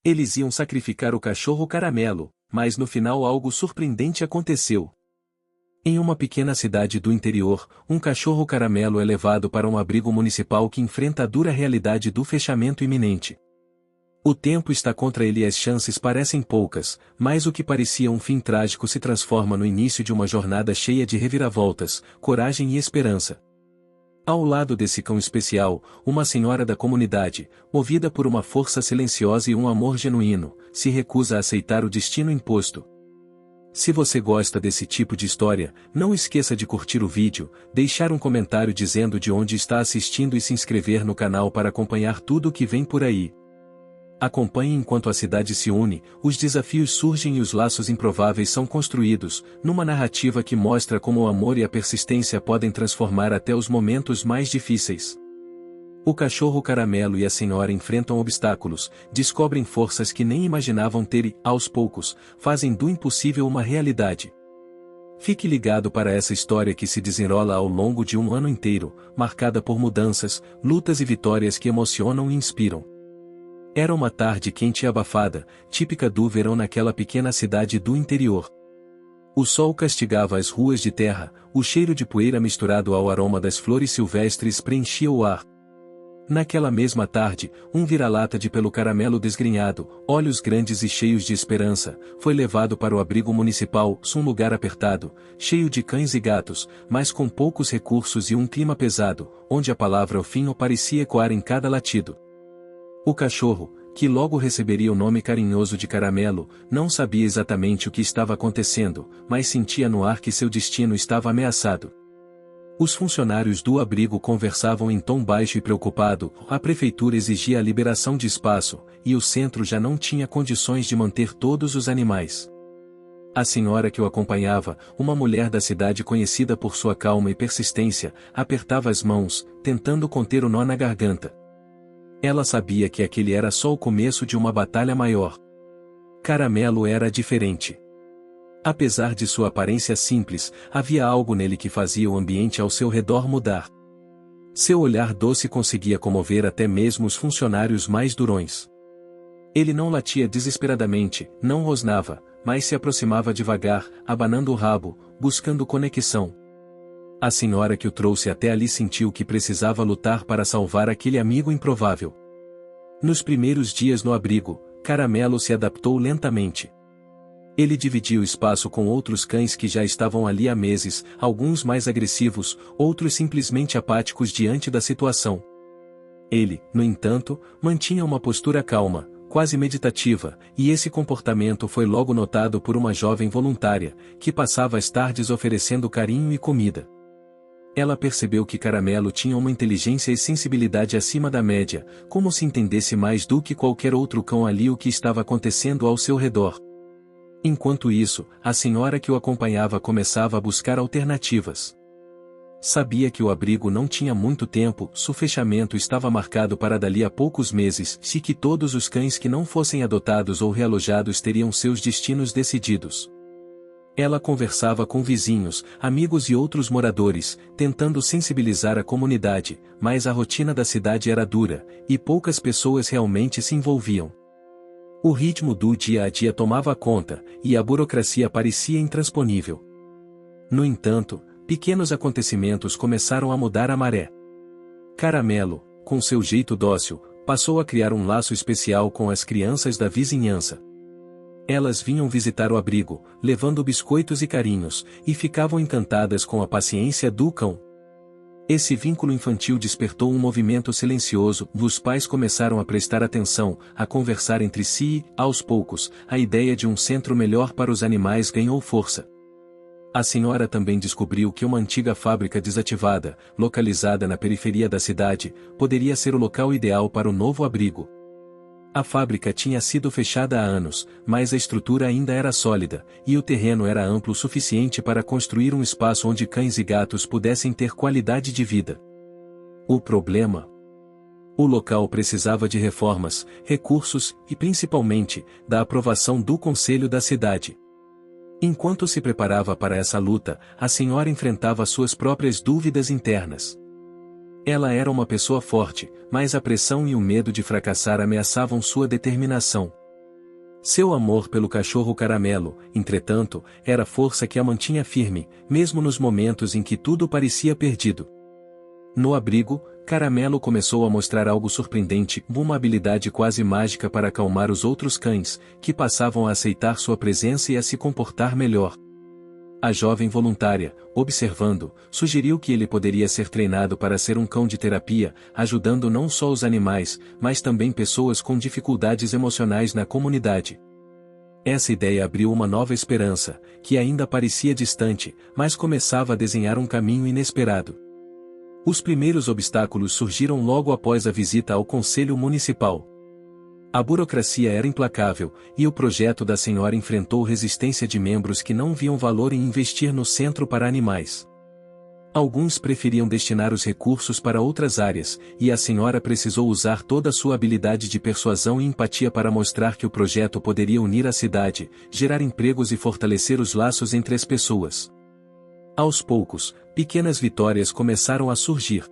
Eles iam sacrificar o cachorro Caramelo, mas no final algo surpreendente aconteceu. Em uma pequena cidade do interior, um cachorro Caramelo é levado para um abrigo municipal que enfrenta a dura realidade do fechamento iminente. O tempo está contra ele e as chances parecem poucas, mas o que parecia um fim trágico se transforma no início de uma jornada cheia de reviravoltas, coragem e esperança. Ao lado desse cão especial, uma senhora da comunidade, movida por uma força silenciosa e um amor genuíno, se recusa a aceitar o destino imposto. Se você gosta desse tipo de história, não esqueça de curtir o vídeo, deixar um comentário dizendo de onde está assistindo e se inscrever no canal para acompanhar tudo o que vem por aí. Acompanhe enquanto a cidade se une, os desafios surgem e os laços improváveis são construídos, numa narrativa que mostra como o amor e a persistência podem transformar até os momentos mais difíceis. O cachorro Caramelo e a senhora enfrentam obstáculos, descobrem forças que nem imaginavam ter e, aos poucos, fazem do impossível uma realidade. Fique ligado para essa história que se desenrola ao longo de um ano inteiro, marcada por mudanças, lutas e vitórias que emocionam e inspiram. Era uma tarde quente e abafada, típica do verão naquela pequena cidade do interior. O sol castigava as ruas de terra, o cheiro de poeira misturado ao aroma das flores silvestres preenchia o ar. Naquela mesma tarde, um vira-lata de pelo caramelo desgrenhado, olhos grandes e cheios de esperança, foi levado para o abrigo municipal, um lugar apertado, cheio de cães e gatos, mas com poucos recursos e um clima pesado, onde a palavra "fino" parecia ecoar em cada latido. O cachorro, que logo receberia o nome carinhoso de Caramelo, não sabia exatamente o que estava acontecendo, mas sentia no ar que seu destino estava ameaçado. Os funcionários do abrigo conversavam em tom baixo e preocupado, a prefeitura exigia a liberação de espaço, e o centro já não tinha condições de manter todos os animais. A senhora que o acompanhava, uma mulher da cidade conhecida por sua calma e persistência, apertava as mãos, tentando conter o nó na garganta. Ela sabia que aquele era só o começo de uma batalha maior. Caramelo era diferente. Apesar de sua aparência simples, havia algo nele que fazia o ambiente ao seu redor mudar. Seu olhar doce conseguia comover até mesmo os funcionários mais durões. Ele não latia desesperadamente, não rosnava, mas se aproximava devagar, abanando o rabo, buscando conexão. A senhora que o trouxe até ali sentiu que precisava lutar para salvar aquele amigo improvável. Nos primeiros dias no abrigo, Caramelo se adaptou lentamente. Ele dividia o espaço com outros cães que já estavam ali há meses, alguns mais agressivos, outros simplesmente apáticos diante da situação. Ele, no entanto, mantinha uma postura calma, quase meditativa, e esse comportamento foi logo notado por uma jovem voluntária, que passava as tardes oferecendo carinho e comida. Ela percebeu que Caramelo tinha uma inteligência e sensibilidade acima da média, como se entendesse mais do que qualquer outro cão ali o que estava acontecendo ao seu redor. Enquanto isso, a senhora que o acompanhava começava a buscar alternativas. Sabia que o abrigo não tinha muito tempo, seu fechamento estava marcado para dali a poucos meses, e que todos os cães que não fossem adotados ou realojados teriam seus destinos decididos. Ela conversava com vizinhos, amigos e outros moradores, tentando sensibilizar a comunidade, mas a rotina da cidade era dura, e poucas pessoas realmente se envolviam. O ritmo do dia a dia tomava conta, e a burocracia parecia intransponível. No entanto, pequenos acontecimentos começaram a mudar a maré. Caramelo, com seu jeito dócil, passou a criar um laço especial com as crianças da vizinhança. Elas vinham visitar o abrigo, levando biscoitos e carinhos, e ficavam encantadas com a paciência do cão. Esse vínculo infantil despertou um movimento silencioso, os pais começaram a prestar atenção, a conversar entre si e, aos poucos, a ideia de um centro melhor para os animais ganhou força. A senhora também descobriu que uma antiga fábrica desativada, localizada na periferia da cidade, poderia ser o local ideal para o novo abrigo. A fábrica tinha sido fechada há anos, mas a estrutura ainda era sólida, e o terreno era amplo o suficiente para construir um espaço onde cães e gatos pudessem ter qualidade de vida. O problema? O local precisava de reformas, recursos e, principalmente, da aprovação do conselho da cidade. Enquanto se preparava para essa luta, a senhora enfrentava suas próprias dúvidas internas. Ela era uma pessoa forte, mas a pressão e o medo de fracassar ameaçavam sua determinação. Seu amor pelo cachorro Caramelo, entretanto, era a força que a mantinha firme, mesmo nos momentos em que tudo parecia perdido. No abrigo, Caramelo começou a mostrar algo surpreendente, uma habilidade quase mágica para acalmar os outros cães, que passavam a aceitar sua presença e a se comportar melhor. A jovem voluntária, observando, sugeriu que ele poderia ser treinado para ser um cão de terapia, ajudando não só os animais, mas também pessoas com dificuldades emocionais na comunidade. Essa ideia abriu uma nova esperança, que ainda parecia distante, mas começava a desenhar um caminho inesperado. Os primeiros obstáculos surgiram logo após a visita ao Conselho Municipal. A burocracia era implacável, e o projeto da senhora enfrentou resistência de membros que não viam valor em investir no centro para animais. Alguns preferiam destinar os recursos para outras áreas, e a senhora precisou usar toda a sua habilidade de persuasão e empatia para mostrar que o projeto poderia unir a cidade, gerar empregos e fortalecer os laços entre as pessoas. Aos poucos, pequenas vitórias começaram a surgir.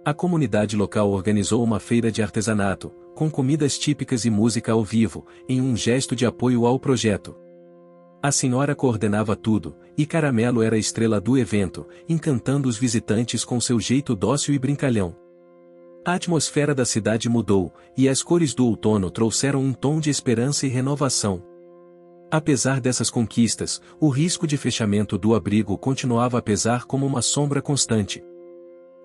A comunidade local organizou uma feira de artesanato, com comidas típicas e música ao vivo, em um gesto de apoio ao projeto. A senhora coordenava tudo, e Caramelo era a estrela do evento, encantando os visitantes com seu jeito dócil e brincalhão. A atmosfera da cidade mudou, e as cores do outono trouxeram um tom de esperança e renovação. Apesar dessas conquistas, o risco de fechamento do abrigo continuava a pesar como uma sombra constante.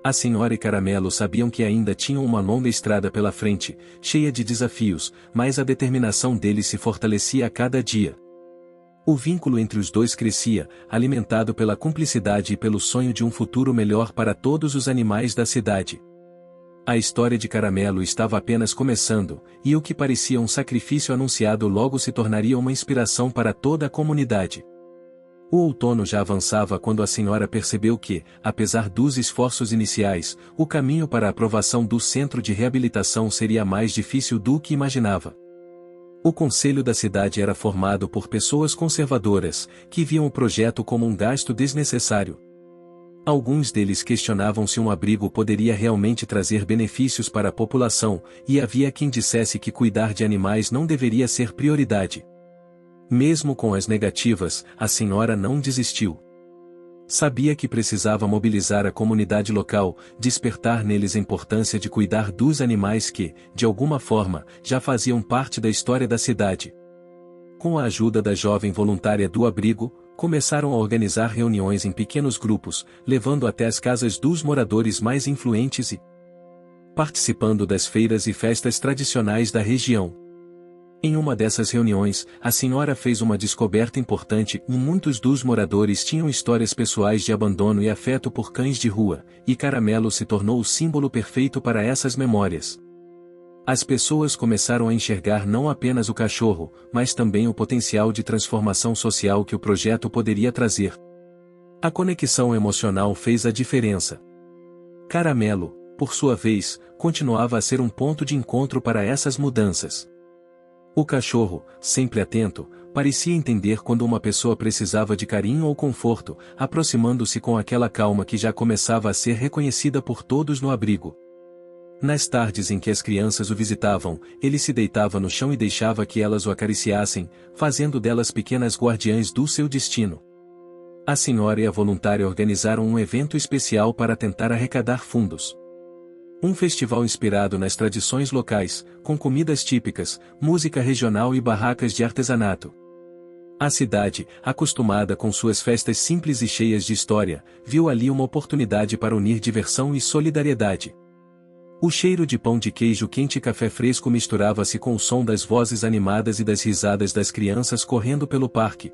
A senhora e Caramelo sabiam que ainda tinham uma longa estrada pela frente, cheia de desafios, mas a determinação deles se fortalecia a cada dia. O vínculo entre os dois crescia, alimentado pela cumplicidade e pelo sonho de um futuro melhor para todos os animais da cidade. A história de Caramelo estava apenas começando, e o que parecia um sacrifício anunciado logo se tornaria uma inspiração para toda a comunidade. O outono já avançava quando a senhora percebeu que, apesar dos esforços iniciais, o caminho para a aprovação do centro de reabilitação seria mais difícil do que imaginava. O conselho da cidade era formado por pessoas conservadoras, que viam o projeto como um gasto desnecessário. Alguns deles questionavam se um abrigo poderia realmente trazer benefícios para a população, e havia quem dissesse que cuidar de animais não deveria ser prioridade. Mesmo com as negativas, a senhora não desistiu. Sabia que precisava mobilizar a comunidade local, despertar neles a importância de cuidar dos animais que, de alguma forma, já faziam parte da história da cidade. Com a ajuda da jovem voluntária do abrigo, começaram a organizar reuniões em pequenos grupos, levando até as casas dos moradores mais influentes e participando das feiras e festas tradicionais da região. Em uma dessas reuniões, a senhora fez uma descoberta importante: muitos dos moradores tinham histórias pessoais de abandono e afeto por cães de rua, e Caramelo se tornou o símbolo perfeito para essas memórias. As pessoas começaram a enxergar não apenas o cachorro, mas também o potencial de transformação social que o projeto poderia trazer. A conexão emocional fez a diferença. Caramelo, por sua vez, continuava a ser um ponto de encontro para essas mudanças. O cachorro, sempre atento, parecia entender quando uma pessoa precisava de carinho ou conforto, aproximando-se com aquela calma que já começava a ser reconhecida por todos no abrigo. Nas tardes em que as crianças o visitavam, ele se deitava no chão e deixava que elas o acariciassem, fazendo delas pequenas guardiãs do seu destino. A senhora e a voluntária organizaram um evento especial para tentar arrecadar fundos. Um festival inspirado nas tradições locais, com comidas típicas, música regional e barracas de artesanato. A cidade, acostumada com suas festas simples e cheias de história, viu ali uma oportunidade para unir diversão e solidariedade. O cheiro de pão de queijo quente e café fresco misturava-se com o som das vozes animadas e das risadas das crianças correndo pelo parque.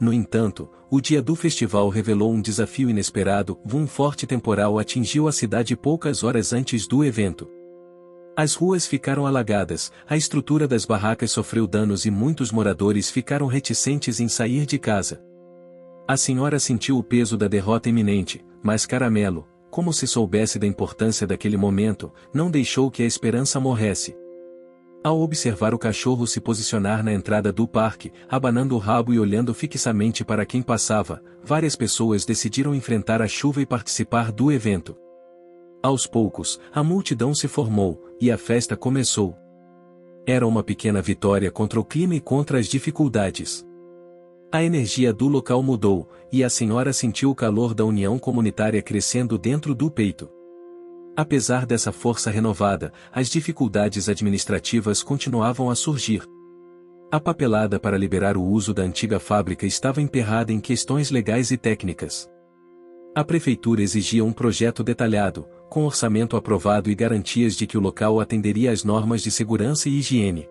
No entanto, o dia do festival revelou um desafio inesperado: um forte temporal atingiu a cidade poucas horas antes do evento. As ruas ficaram alagadas, a estrutura das barracas sofreu danos e muitos moradores ficaram reticentes em sair de casa. A senhora sentiu o peso da derrota iminente, mas Caramelo, como se soubesse da importância daquele momento, não deixou que a esperança morresse. Ao observar o cachorro se posicionar na entrada do parque, abanando o rabo e olhando fixamente para quem passava, várias pessoas decidiram enfrentar a chuva e participar do evento. Aos poucos, a multidão se formou, e a festa começou. Era uma pequena vitória contra o clima e contra as dificuldades. A energia do local mudou, e a senhora sentiu o calor da união comunitária crescendo dentro do peito. Apesar dessa força renovada, as dificuldades administrativas continuavam a surgir. A papelada para liberar o uso da antiga fábrica estava emperrada em questões legais e técnicas. A prefeitura exigia um projeto detalhado, com orçamento aprovado e garantias de que o local atenderia às normas de segurança e higiene.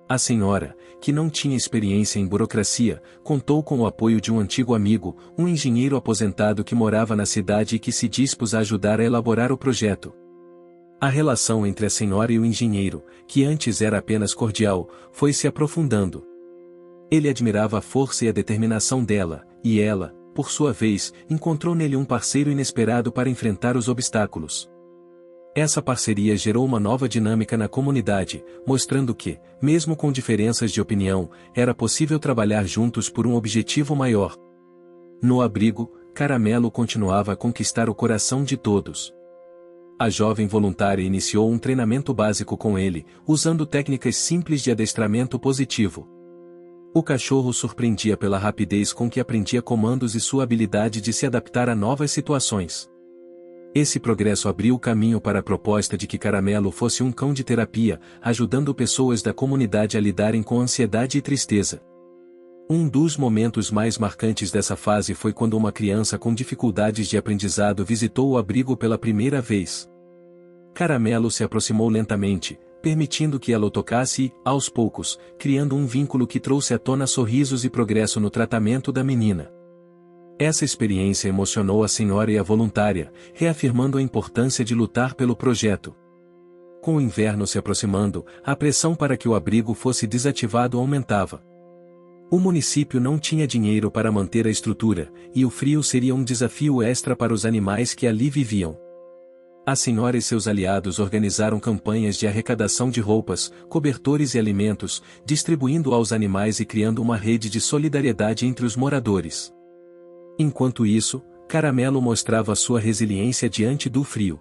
A senhora, que não tinha experiência em burocracia, contou com o apoio de um antigo amigo, um engenheiro aposentado que morava na cidade e que se dispôs a ajudar a elaborar o projeto. A relação entre a senhora e o engenheiro, que antes era apenas cordial, foi se aprofundando. Ele admirava a força e a determinação dela, e ela, por sua vez, encontrou nele um parceiro inesperado para enfrentar os obstáculos. Essa parceria gerou uma nova dinâmica na comunidade, mostrando que, mesmo com diferenças de opinião, era possível trabalhar juntos por um objetivo maior. No abrigo, Caramelo continuava a conquistar o coração de todos. A jovem voluntária iniciou um treinamento básico com ele, usando técnicas simples de adestramento positivo. O cachorro surpreendia pela rapidez com que aprendia comandos e sua habilidade de se adaptar a novas situações. Esse progresso abriu o caminho para a proposta de que Caramelo fosse um cão de terapia, ajudando pessoas da comunidade a lidarem com ansiedade e tristeza. Um dos momentos mais marcantes dessa fase foi quando uma criança com dificuldades de aprendizado visitou o abrigo pela primeira vez. Caramelo se aproximou lentamente, permitindo que ela o tocasse e, aos poucos, criando um vínculo que trouxe à tona sorrisos e progresso no tratamento da menina. Essa experiência emocionou a senhora e a voluntária, reafirmando a importância de lutar pelo projeto. Com o inverno se aproximando, a pressão para que o abrigo fosse desativado aumentava. O município não tinha dinheiro para manter a estrutura, e o frio seria um desafio extra para os animais que ali viviam. A senhora e seus aliados organizaram campanhas de arrecadação de roupas, cobertores e alimentos, distribuindo aos animais e criando uma rede de solidariedade entre os moradores. Enquanto isso, Caramelo mostrava sua resiliência diante do frio.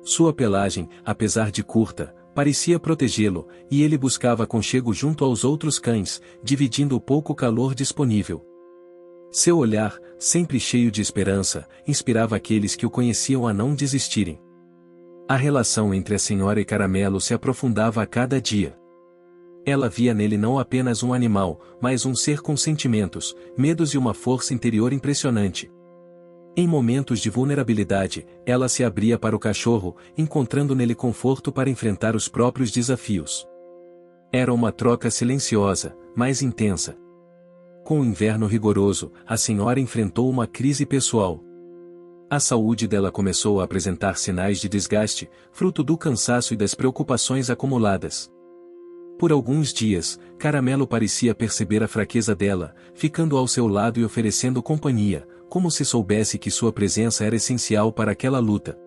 Sua pelagem, apesar de curta, parecia protegê-lo, e ele buscava aconchego junto aos outros cães, dividindo o pouco calor disponível. Seu olhar, sempre cheio de esperança, inspirava aqueles que o conheciam a não desistirem. A relação entre a senhora e Caramelo se aprofundava a cada dia. Ela via nele não apenas um animal, mas um ser com sentimentos, medos e uma força interior impressionante. Em momentos de vulnerabilidade, ela se abria para o cachorro, encontrando nele conforto para enfrentar os próprios desafios. Era uma troca silenciosa, mas intensa. Com o inverno rigoroso, a senhora enfrentou uma crise pessoal. A saúde dela começou a apresentar sinais de desgaste, fruto do cansaço e das preocupações acumuladas. Por alguns dias, Caramelo parecia perceber a fraqueza dela, ficando ao seu lado e oferecendo companhia, como se soubesse que sua presença era essencial para aquela luta.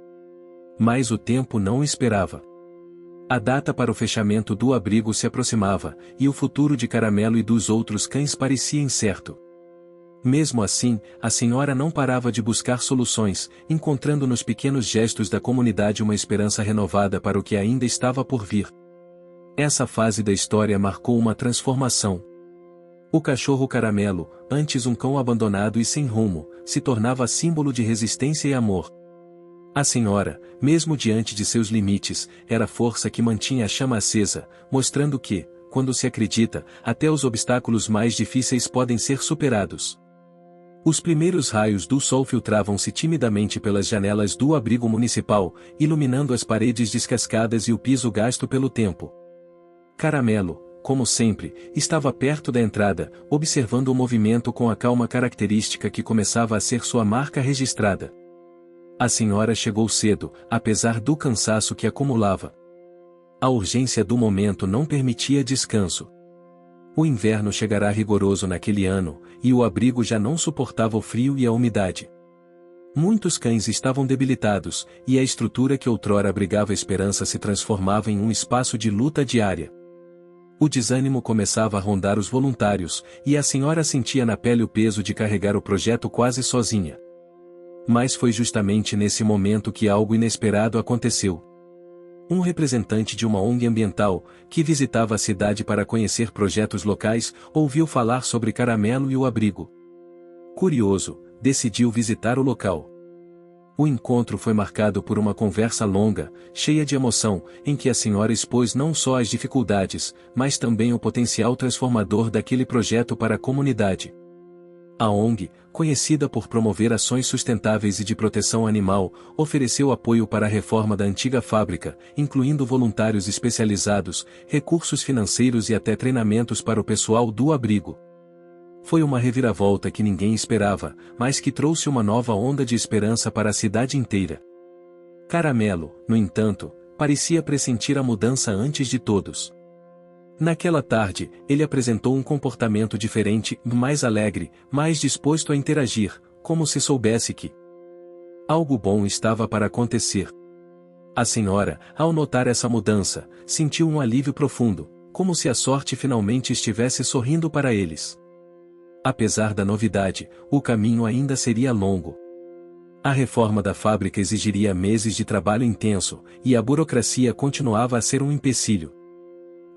Mas o tempo não esperava. A data para o fechamento do abrigo se aproximava, e o futuro de Caramelo e dos outros cães parecia incerto. Mesmo assim, a senhora não parava de buscar soluções, encontrando nos pequenos gestos da comunidade uma esperança renovada para o que ainda estava por vir. Essa fase da história marcou uma transformação. O cachorro Caramelo, antes um cão abandonado e sem rumo, se tornava símbolo de resistência e amor. A senhora, mesmo diante de seus limites, era a força que mantinha a chama acesa, mostrando que, quando se acredita, até os obstáculos mais difíceis podem ser superados. Os primeiros raios do sol filtravam-se timidamente pelas janelas do abrigo municipal, iluminando as paredes descascadas e o piso gasto pelo tempo. Caramelo, como sempre, estava perto da entrada, observando o movimento com a calma característica que começava a ser sua marca registrada. A senhora chegou cedo, apesar do cansaço que acumulava. A urgência do momento não permitia descanso. O inverno chegará rigoroso naquele ano, e o abrigo já não suportava o frio e a umidade. Muitos cães estavam debilitados, e a estrutura que outrora abrigava esperança se transformava em um espaço de luta diária. O desânimo começava a rondar os voluntários, e a senhora sentia na pele o peso de carregar o projeto quase sozinha. Mas foi justamente nesse momento que algo inesperado aconteceu. Um representante de uma ONG ambiental, que visitava a cidade para conhecer projetos locais, ouviu falar sobre Caramelo e o abrigo. Curioso, decidiu visitar o local. O encontro foi marcado por uma conversa longa, cheia de emoção, em que a senhora expôs não só as dificuldades, mas também o potencial transformador daquele projeto para a comunidade. A ONG, conhecida por promover ações sustentáveis e de proteção animal, ofereceu apoio para a reforma da antiga fábrica, incluindo voluntários especializados, recursos financeiros e até treinamentos para o pessoal do abrigo. Foi uma reviravolta que ninguém esperava, mas que trouxe uma nova onda de esperança para a cidade inteira. Caramelo, no entanto, parecia pressentir a mudança antes de todos. Naquela tarde, ele apresentou um comportamento diferente, mais alegre, mais disposto a interagir, como se soubesse que algo bom estava para acontecer. A senhora, ao notar essa mudança, sentiu um alívio profundo, como se a sorte finalmente estivesse sorrindo para eles. Apesar da novidade, o caminho ainda seria longo. A reforma da fábrica exigiria meses de trabalho intenso, e a burocracia continuava a ser um empecilho.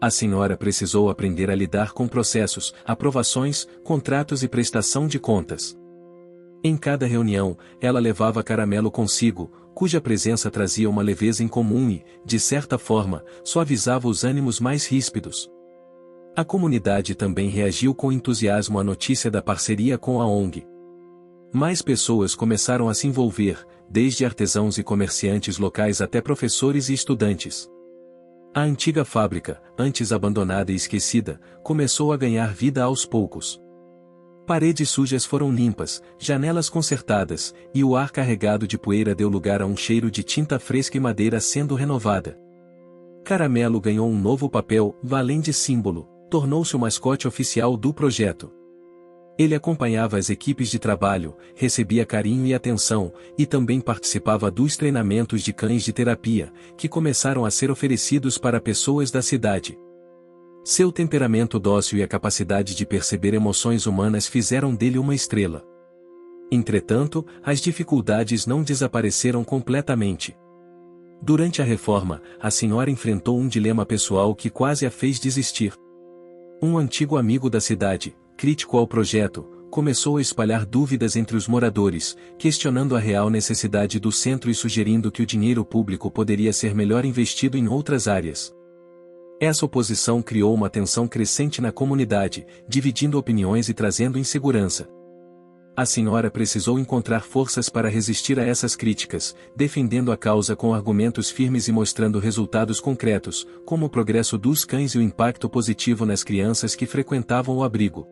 A senhora precisou aprender a lidar com processos, aprovações, contratos e prestação de contas. Em cada reunião, ela levava Caramelo consigo, cuja presença trazia uma leveza incomum e, de certa forma, suavizava os ânimos mais ríspidos. A comunidade também reagiu com entusiasmo à notícia da parceria com a ONG. Mais pessoas começaram a se envolver, desde artesãos e comerciantes locais até professores e estudantes. A antiga fábrica, antes abandonada e esquecida, começou a ganhar vida aos poucos. Paredes sujas foram limpas, janelas consertadas, e o ar carregado de poeira deu lugar a um cheiro de tinta fresca e madeira sendo renovada. Caramelo ganhou um novo papel, além de símbolo, tornou-se o mascote oficial do projeto. Ele acompanhava as equipes de trabalho, recebia carinho e atenção, e também participava dos treinamentos de cães de terapia, que começaram a ser oferecidos para pessoas da cidade. Seu temperamento dócil e a capacidade de perceber emoções humanas fizeram dele uma estrela. Entretanto, as dificuldades não desapareceram completamente. Durante a reforma, a senhora enfrentou um dilema pessoal que quase a fez desistir. Um antigo amigo da cidade, crítico ao projeto, começou a espalhar dúvidas entre os moradores, questionando a real necessidade do centro e sugerindo que o dinheiro público poderia ser melhor investido em outras áreas. Essa oposição criou uma tensão crescente na comunidade, dividindo opiniões e trazendo insegurança. A senhora precisou encontrar forças para resistir a essas críticas, defendendo a causa com argumentos firmes e mostrando resultados concretos, como o progresso dos cães e o impacto positivo nas crianças que frequentavam o abrigo.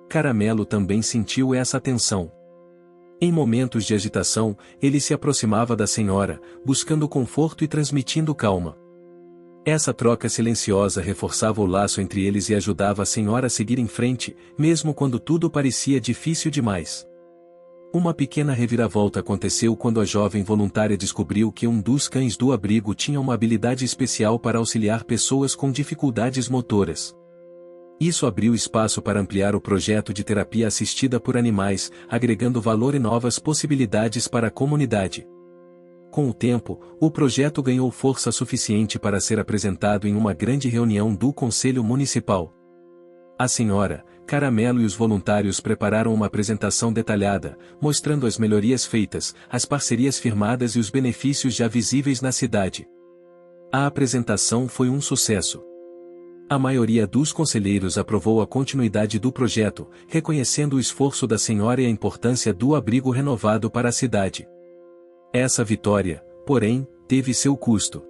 Caramelo também sentiu essa tensão. Em momentos de agitação, ele se aproximava da senhora, buscando conforto e transmitindo calma. Essa troca silenciosa reforçava o laço entre eles e ajudava a senhora a seguir em frente, mesmo quando tudo parecia difícil demais. Uma pequena reviravolta aconteceu quando a jovem voluntária descobriu que um dos cães do abrigo tinha uma habilidade especial para auxiliar pessoas com dificuldades motoras. Isso abriu espaço para ampliar o projeto de terapia assistida por animais, agregando valor e novas possibilidades para a comunidade. Com o tempo, o projeto ganhou força suficiente para ser apresentado em uma grande reunião do Conselho Municipal. A senhora, Caramelo e os voluntários prepararam uma apresentação detalhada, mostrando as melhorias feitas, as parcerias firmadas e os benefícios já visíveis na cidade. A apresentação foi um sucesso. A maioria dos conselheiros aprovou a continuidade do projeto, reconhecendo o esforço da senhora e a importância do abrigo renovado para a cidade. Essa vitória, porém, teve seu custo.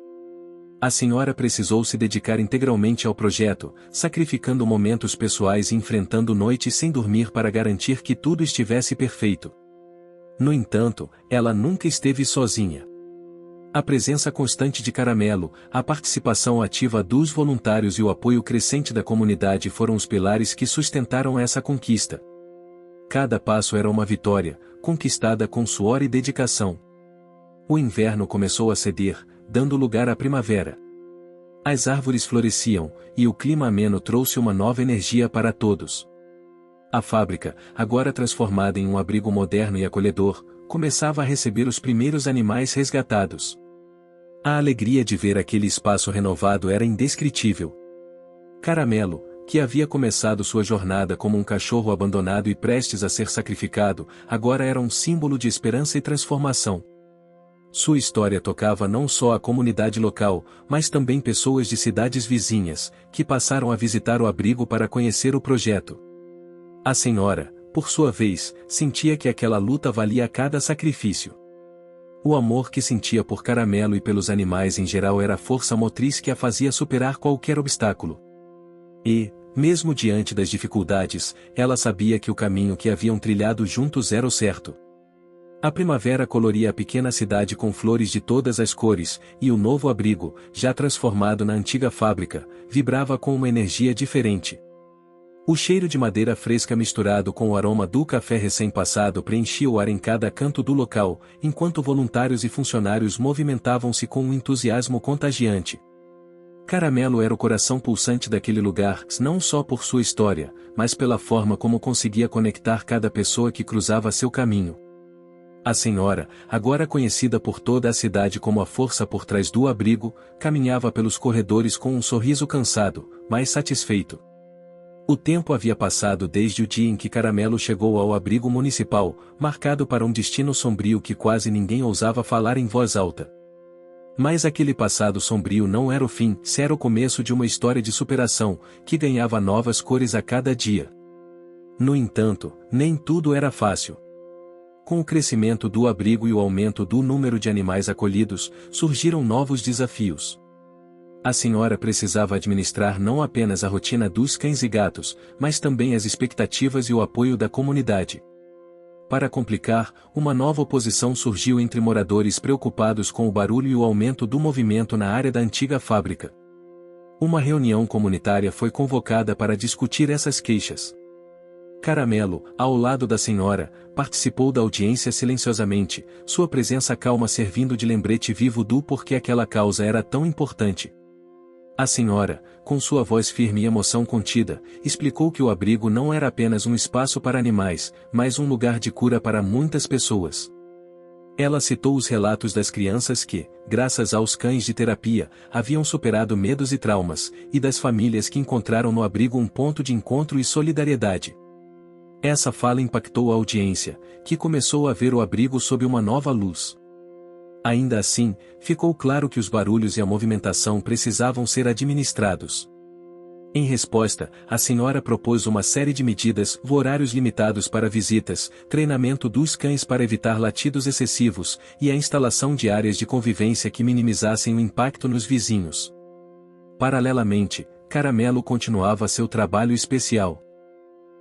A senhora precisou se dedicar integralmente ao projeto, sacrificando momentos pessoais e enfrentando noites sem dormir para garantir que tudo estivesse perfeito. No entanto, ela nunca esteve sozinha. A presença constante de Caramelo, a participação ativa dos voluntários e o apoio crescente da comunidade foram os pilares que sustentaram essa conquista. Cada passo era uma vitória, conquistada com suor e dedicação. O inverno começou a ceder, dando lugar à primavera. As árvores floresciam, e o clima ameno trouxe uma nova energia para todos. A fábrica, agora transformada em um abrigo moderno e acolhedor, começava a receber os primeiros animais resgatados. A alegria de ver aquele espaço renovado era indescritível. Caramelo, que havia começado sua jornada como um cachorro abandonado e prestes a ser sacrificado, agora era um símbolo de esperança e transformação. Sua história tocava não só a comunidade local, mas também pessoas de cidades vizinhas, que passaram a visitar o abrigo para conhecer o projeto. A senhora, por sua vez, sentia que aquela luta valia cada sacrifício. O amor que sentia por Caramelo e pelos animais em geral era a força motriz que a fazia superar qualquer obstáculo. E, mesmo diante das dificuldades, ela sabia que o caminho que haviam trilhado juntos era o certo. A primavera coloria a pequena cidade com flores de todas as cores, e o novo abrigo, já transformado na antiga fábrica, vibrava com uma energia diferente. O cheiro de madeira fresca misturado com o aroma do café recém-passado preenchia o ar em cada canto do local, enquanto voluntários e funcionários movimentavam-se com um entusiasmo contagiante. Caramelo era o coração pulsante daquele lugar, não só por sua história, mas pela forma como conseguia conectar cada pessoa que cruzava seu caminho. A senhora, agora conhecida por toda a cidade como a força por trás do abrigo, caminhava pelos corredores com um sorriso cansado, mas satisfeito. O tempo havia passado desde o dia em que Caramelo chegou ao abrigo municipal, marcado para um destino sombrio que quase ninguém ousava falar em voz alta. Mas aquele passado sombrio não era o fim, era o começo de uma história de superação, que ganhava novas cores a cada dia. No entanto, nem tudo era fácil. Com o crescimento do abrigo e o aumento do número de animais acolhidos, surgiram novos desafios. A senhora precisava administrar não apenas a rotina dos cães e gatos, mas também as expectativas e o apoio da comunidade. Para complicar, uma nova oposição surgiu entre moradores preocupados com o barulho e o aumento do movimento na área da antiga fábrica. Uma reunião comunitária foi convocada para discutir essas queixas. Caramelo, ao lado da senhora, participou da audiência silenciosamente, sua presença calma servindo de lembrete vivo do porquê aquela causa era tão importante. A senhora, com sua voz firme e emoção contida, explicou que o abrigo não era apenas um espaço para animais, mas um lugar de cura para muitas pessoas. Ela citou os relatos das crianças que, graças aos cães de terapia, haviam superado medos e traumas, e das famílias que encontraram no abrigo um ponto de encontro e solidariedade. Essa fala impactou a audiência, que começou a ver o abrigo sob uma nova luz. Ainda assim, ficou claro que os barulhos e a movimentação precisavam ser administrados. Em resposta, a senhora propôs uma série de medidas, horários limitados para visitas, treinamento dos cães para evitar latidos excessivos, e a instalação de áreas de convivência que minimizassem o impacto nos vizinhos. Paralelamente, Caramelo continuava seu trabalho especial.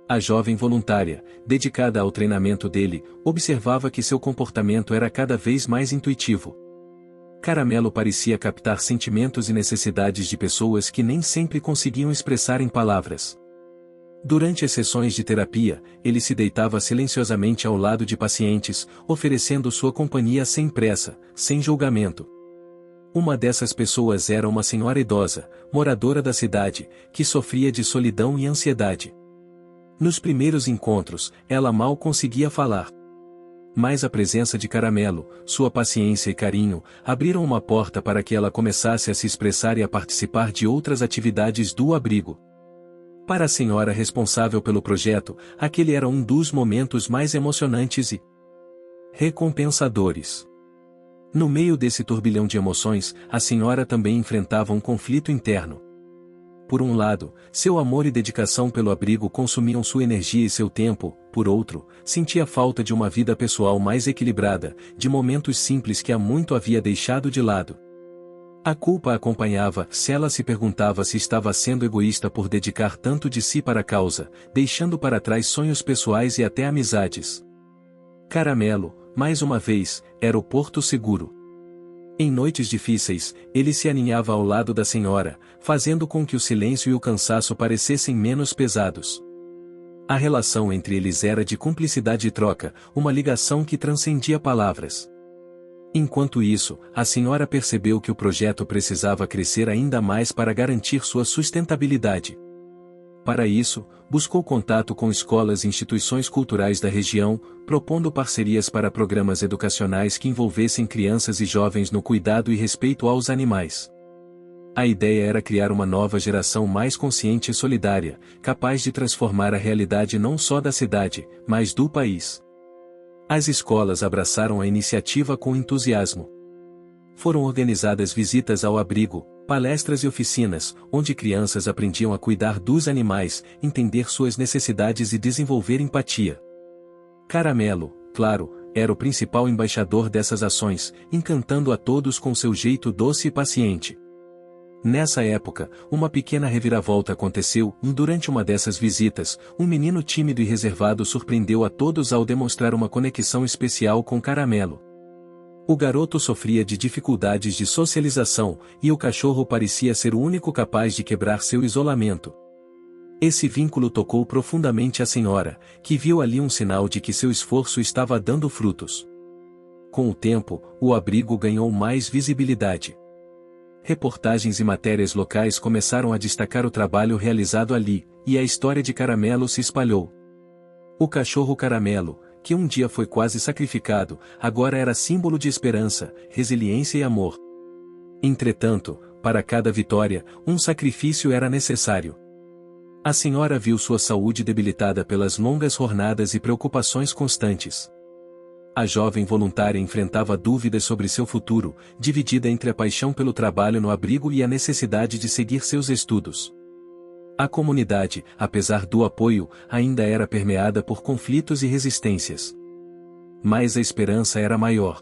A jovem voluntária, dedicada ao treinamento dele, observava que seu comportamento era cada vez mais intuitivo. Caramelo parecia captar sentimentos e necessidades de pessoas que nem sempre conseguiam expressar em palavras. Durante as sessões de terapia, ele se deitava silenciosamente ao lado de pacientes, oferecendo sua companhia sem pressa, sem julgamento. Uma dessas pessoas era uma senhora idosa, moradora da cidade, que sofria de solidão e ansiedade. Nos primeiros encontros, ela mal conseguia falar. Mas a presença de Caramelo, sua paciência e carinho, abriram uma porta para que ela começasse a se expressar e a participar de outras atividades do abrigo. Para a senhora responsável pelo projeto, aquele era um dos momentos mais emocionantes e recompensadores. No meio desse turbilhão de emoções, a senhora também enfrentava um conflito interno. Por um lado, seu amor e dedicação pelo abrigo consumiam sua energia e seu tempo, por outro, sentia falta de uma vida pessoal mais equilibrada, de momentos simples que há muito havia deixado de lado. A culpa a acompanhava, se ela se perguntava se estava sendo egoísta por dedicar tanto de si para a causa, deixando para trás sonhos pessoais e até amizades. Caramelo, mais uma vez, era o porto seguro. Em noites difíceis, ele se aninhava ao lado da senhora, fazendo com que o silêncio e o cansaço parecessem menos pesados. A relação entre eles era de cumplicidade e troca, uma ligação que transcendia palavras. Enquanto isso, a senhora percebeu que o projeto precisava crescer ainda mais para garantir sua sustentabilidade. Para isso, buscou contato com escolas e instituições culturais da região, propondo parcerias para programas educacionais que envolvessem crianças e jovens no cuidado e respeito aos animais. A ideia era criar uma nova geração mais consciente e solidária, capaz de transformar a realidade não só da cidade, mas do país. As escolas abraçaram a iniciativa com entusiasmo. Foram organizadas visitas ao abrigo, palestras e oficinas, onde crianças aprendiam a cuidar dos animais, entender suas necessidades e desenvolver empatia. Caramelo, claro, era o principal embaixador dessas ações, encantando a todos com seu jeito doce e paciente. Nessa época, uma pequena reviravolta aconteceu, e durante uma dessas visitas, um menino tímido e reservado surpreendeu a todos ao demonstrar uma conexão especial com Caramelo. O garoto sofria de dificuldades de socialização, e o cachorro parecia ser o único capaz de quebrar seu isolamento. Esse vínculo tocou profundamente a senhora, que viu ali um sinal de que seu esforço estava dando frutos. Com o tempo, o abrigo ganhou mais visibilidade. Reportagens e matérias locais começaram a destacar o trabalho realizado ali, e a história de Caramelo se espalhou. O cachorro Caramelo, que um dia foi quase sacrificado, agora era símbolo de esperança, resiliência e amor. Entretanto, para cada vitória, um sacrifício era necessário. A senhora viu sua saúde debilitada pelas longas jornadas e preocupações constantes. A jovem voluntária enfrentava dúvidas sobre seu futuro, dividida entre a paixão pelo trabalho no abrigo e a necessidade de seguir seus estudos. A comunidade, apesar do apoio, ainda era permeada por conflitos e resistências. Mas a esperança era maior.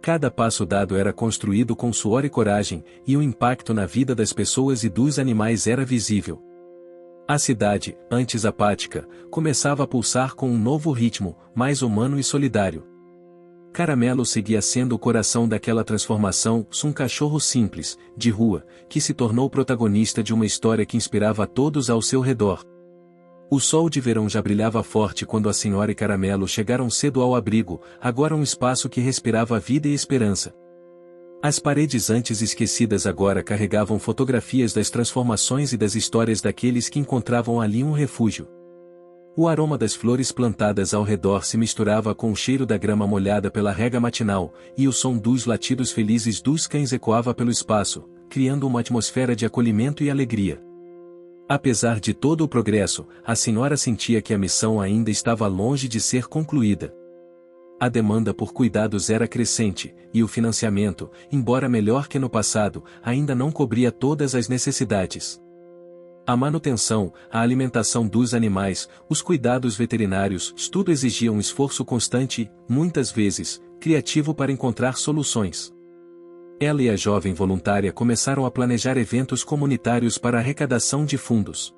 Cada passo dado era construído com suor e coragem, e o impacto na vida das pessoas e dos animais era visível. A cidade, antes apática, começava a pulsar com um novo ritmo, mais humano e solidário. Caramelo seguia sendo o coração daquela transformação, um cachorro simples, de rua, que se tornou protagonista de uma história que inspirava a todos ao seu redor. O sol de verão já brilhava forte quando a senhora e Caramelo chegaram cedo ao abrigo, agora um espaço que respirava vida e esperança. As paredes antes esquecidas agora carregavam fotografias das transformações e das histórias daqueles que encontravam ali um refúgio. O aroma das flores plantadas ao redor se misturava com o cheiro da grama molhada pela rega matinal, e o som dos latidos felizes dos cães ecoava pelo espaço, criando uma atmosfera de acolhimento e alegria. Apesar de todo o progresso, a senhora sentia que a missão ainda estava longe de ser concluída. A demanda por cuidados era crescente, e o financiamento, embora melhor que no passado, ainda não cobria todas as necessidades. A manutenção, a alimentação dos animais, os cuidados veterinários, tudo exigia um esforço constante e, muitas vezes, criativo para encontrar soluções. Ela e a jovem voluntária começaram a planejar eventos comunitários para arrecadação de fundos.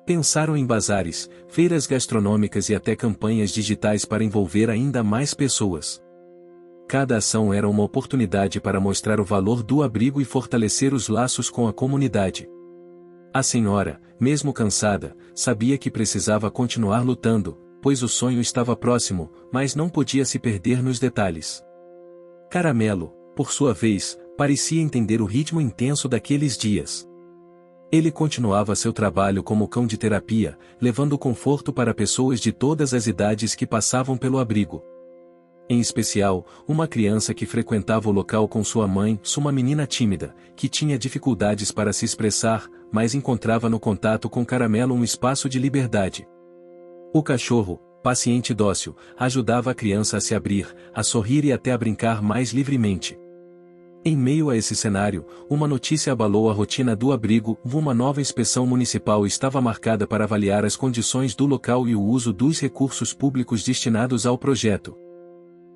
Pensaram em bazares, feiras gastronômicas e até campanhas digitais para envolver ainda mais pessoas. Cada ação era uma oportunidade para mostrar o valor do abrigo e fortalecer os laços com a comunidade. A senhora, mesmo cansada, sabia que precisava continuar lutando, pois o sonho estava próximo, mas não podia se perder nos detalhes. Caramelo, por sua vez, parecia entender o ritmo intenso daqueles dias. Ele continuava seu trabalho como cão de terapia, levando conforto para pessoas de todas as idades que passavam pelo abrigo. Em especial, uma criança que frequentava o local com sua mãe, uma menina tímida, que tinha dificuldades para se expressar, mas encontrava no contato com Caramelo um espaço de liberdade. O cachorro, paciente e dócil, ajudava a criança a se abrir, a sorrir e até a brincar mais livremente. Em meio a esse cenário, uma notícia abalou a rotina do abrigo: uma nova inspeção municipal estava marcada para avaliar as condições do local e o uso dos recursos públicos destinados ao projeto.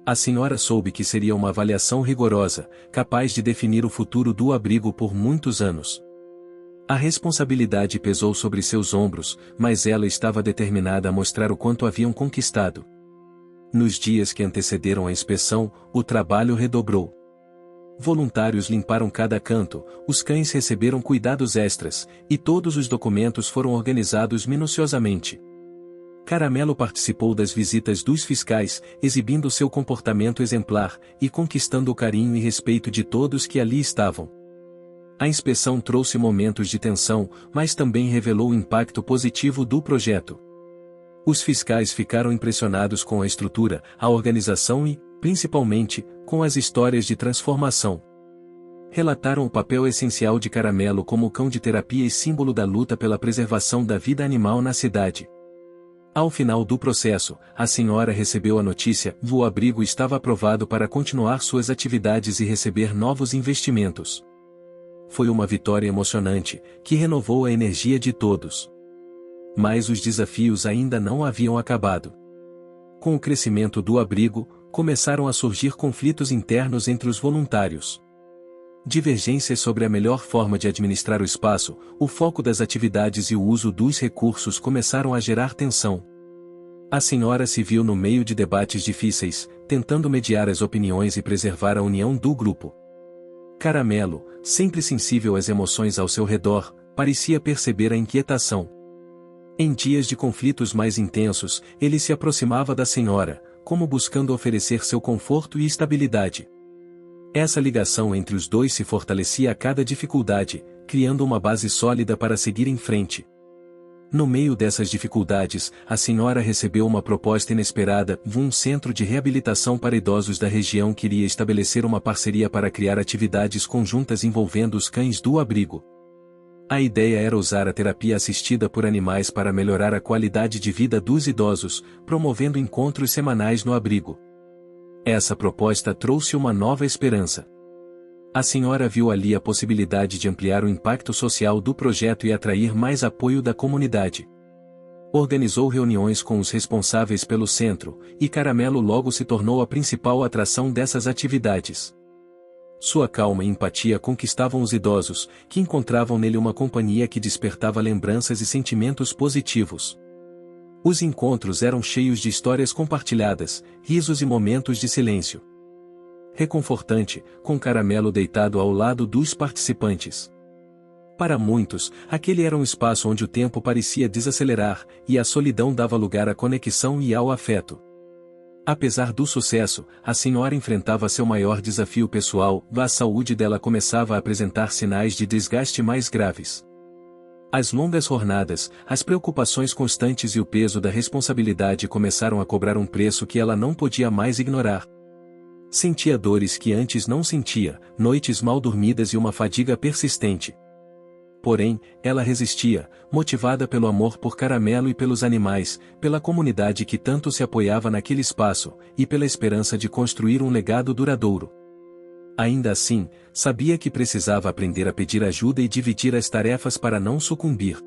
A senhora soube que seria uma avaliação rigorosa, capaz de definir o futuro do abrigo por muitos anos. A responsabilidade pesou sobre seus ombros, mas ela estava determinada a mostrar o quanto haviam conquistado. Nos dias que antecederam a inspeção, o trabalho redobrou. Voluntários limparam cada canto, os cães receberam cuidados extras, e todos os documentos foram organizados minuciosamente. Caramelo participou das visitas dos fiscais, exibindo seu comportamento exemplar, e conquistando o carinho e respeito de todos que ali estavam. A inspeção trouxe momentos de tensão, mas também revelou o impacto positivo do projeto. Os fiscais ficaram impressionados com a estrutura, a organização e, principalmente, com as histórias de transformação. Relataram o papel essencial de Caramelo como cão de terapia e símbolo da luta pela preservação da vida animal na cidade. Ao final do processo, a senhora recebeu a notícia: o abrigo estava aprovado para continuar suas atividades e receber novos investimentos. Foi uma vitória emocionante, que renovou a energia de todos. Mas os desafios ainda não haviam acabado. Com o crescimento do abrigo, começaram a surgir conflitos internos entre os voluntários. Divergências sobre a melhor forma de administrar o espaço, o foco das atividades e o uso dos recursos começaram a gerar tensão. A senhora se viu no meio de debates difíceis, tentando mediar as opiniões e preservar a união do grupo. Caramelo, sempre sensível às emoções ao seu redor, parecia perceber a inquietação. Em dias de conflitos mais intensos, ele se aproximava da senhora, como buscando oferecer seu conforto e estabilidade. Essa ligação entre os dois se fortalecia a cada dificuldade, criando uma base sólida para seguir em frente. No meio dessas dificuldades, a senhora recebeu uma proposta inesperada: um centro de reabilitação para idosos da região queria estabelecer uma parceria para criar atividades conjuntas envolvendo os cães do abrigo. A ideia era usar a terapia assistida por animais para melhorar a qualidade de vida dos idosos, promovendo encontros semanais no abrigo. Essa proposta trouxe uma nova esperança. A senhora viu ali a possibilidade de ampliar o impacto social do projeto e atrair mais apoio da comunidade. Organizou reuniões com os responsáveis pelo centro, e Caramelo logo se tornou a principal atração dessas atividades. Sua calma e empatia conquistavam os idosos, que encontravam nele uma companhia que despertava lembranças e sentimentos positivos. Os encontros eram cheios de histórias compartilhadas, risos e momentos de silêncio. Reconfortante, com Caramelo deitado ao lado dos participantes. Para muitos, aquele era um espaço onde o tempo parecia desacelerar, e a solidão dava lugar à conexão e ao afeto. Apesar do sucesso, a senhora enfrentava seu maior desafio pessoal: a saúde dela começava a apresentar sinais de desgaste mais graves. As longas jornadas, as preocupações constantes e o peso da responsabilidade começaram a cobrar um preço que ela não podia mais ignorar. Sentia dores que antes não sentia, noites mal dormidas e uma fadiga persistente. Porém, ela resistia, motivada pelo amor por Caramelo e pelos animais, pela comunidade que tanto se apoiava naquele espaço, e pela esperança de construir um legado duradouro. Ainda assim, sabia que precisava aprender a pedir ajuda e dividir as tarefas para não sucumbir.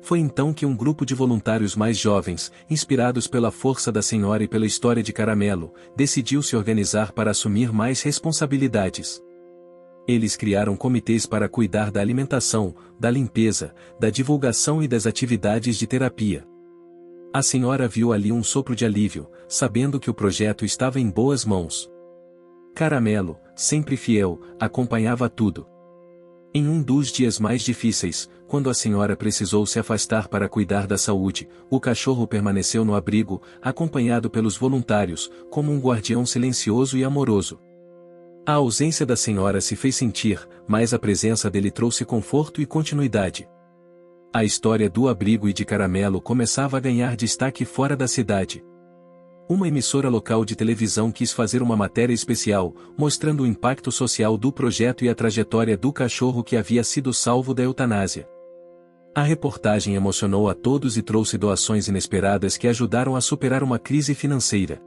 Foi então que um grupo de voluntários mais jovens, inspirados pela força da senhora e pela história de Caramelo, decidiu se organizar para assumir mais responsabilidades. Eles criaram comitês para cuidar da alimentação, da limpeza, da divulgação e das atividades de terapia. A senhora viu ali um sopro de alívio, sabendo que o projeto estava em boas mãos. Caramelo, sempre fiel, acompanhava tudo. Em um dos dias mais difíceis, quando a senhora precisou se afastar para cuidar da saúde, o cachorro permaneceu no abrigo, acompanhado pelos voluntários, como um guardião silencioso e amoroso. A ausência da senhora se fez sentir, mas a presença dele trouxe conforto e continuidade. A história do abrigo e de Caramelo começava a ganhar destaque fora da cidade. Uma emissora local de televisão quis fazer uma matéria especial, mostrando o impacto social do projeto e a trajetória do cachorro que havia sido salvo da eutanásia. A reportagem emocionou a todos e trouxe doações inesperadas que ajudaram a superar uma crise financeira.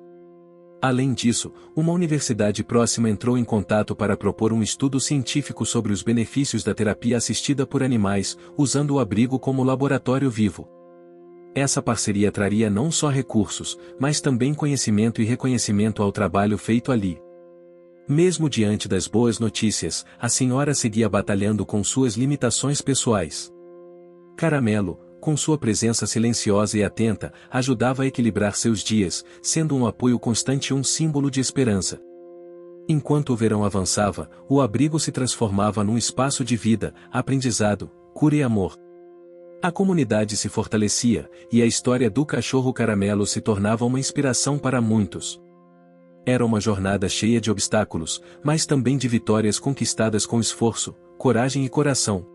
Além disso, uma universidade próxima entrou em contato para propor um estudo científico sobre os benefícios da terapia assistida por animais, usando o abrigo como laboratório vivo. Essa parceria traria não só recursos, mas também conhecimento e reconhecimento ao trabalho feito ali. Mesmo diante das boas notícias, a senhora seguia batalhando com suas limitações pessoais. Caramelo, com sua presença silenciosa e atenta, ajudava a equilibrar seus dias, sendo um apoio constante e um símbolo de esperança. Enquanto o verão avançava, o abrigo se transformava num espaço de vida, aprendizado, cura e amor. A comunidade se fortalecia, e a história do cachorro Caramelo se tornava uma inspiração para muitos. Era uma jornada cheia de obstáculos, mas também de vitórias conquistadas com esforço, coragem e coração.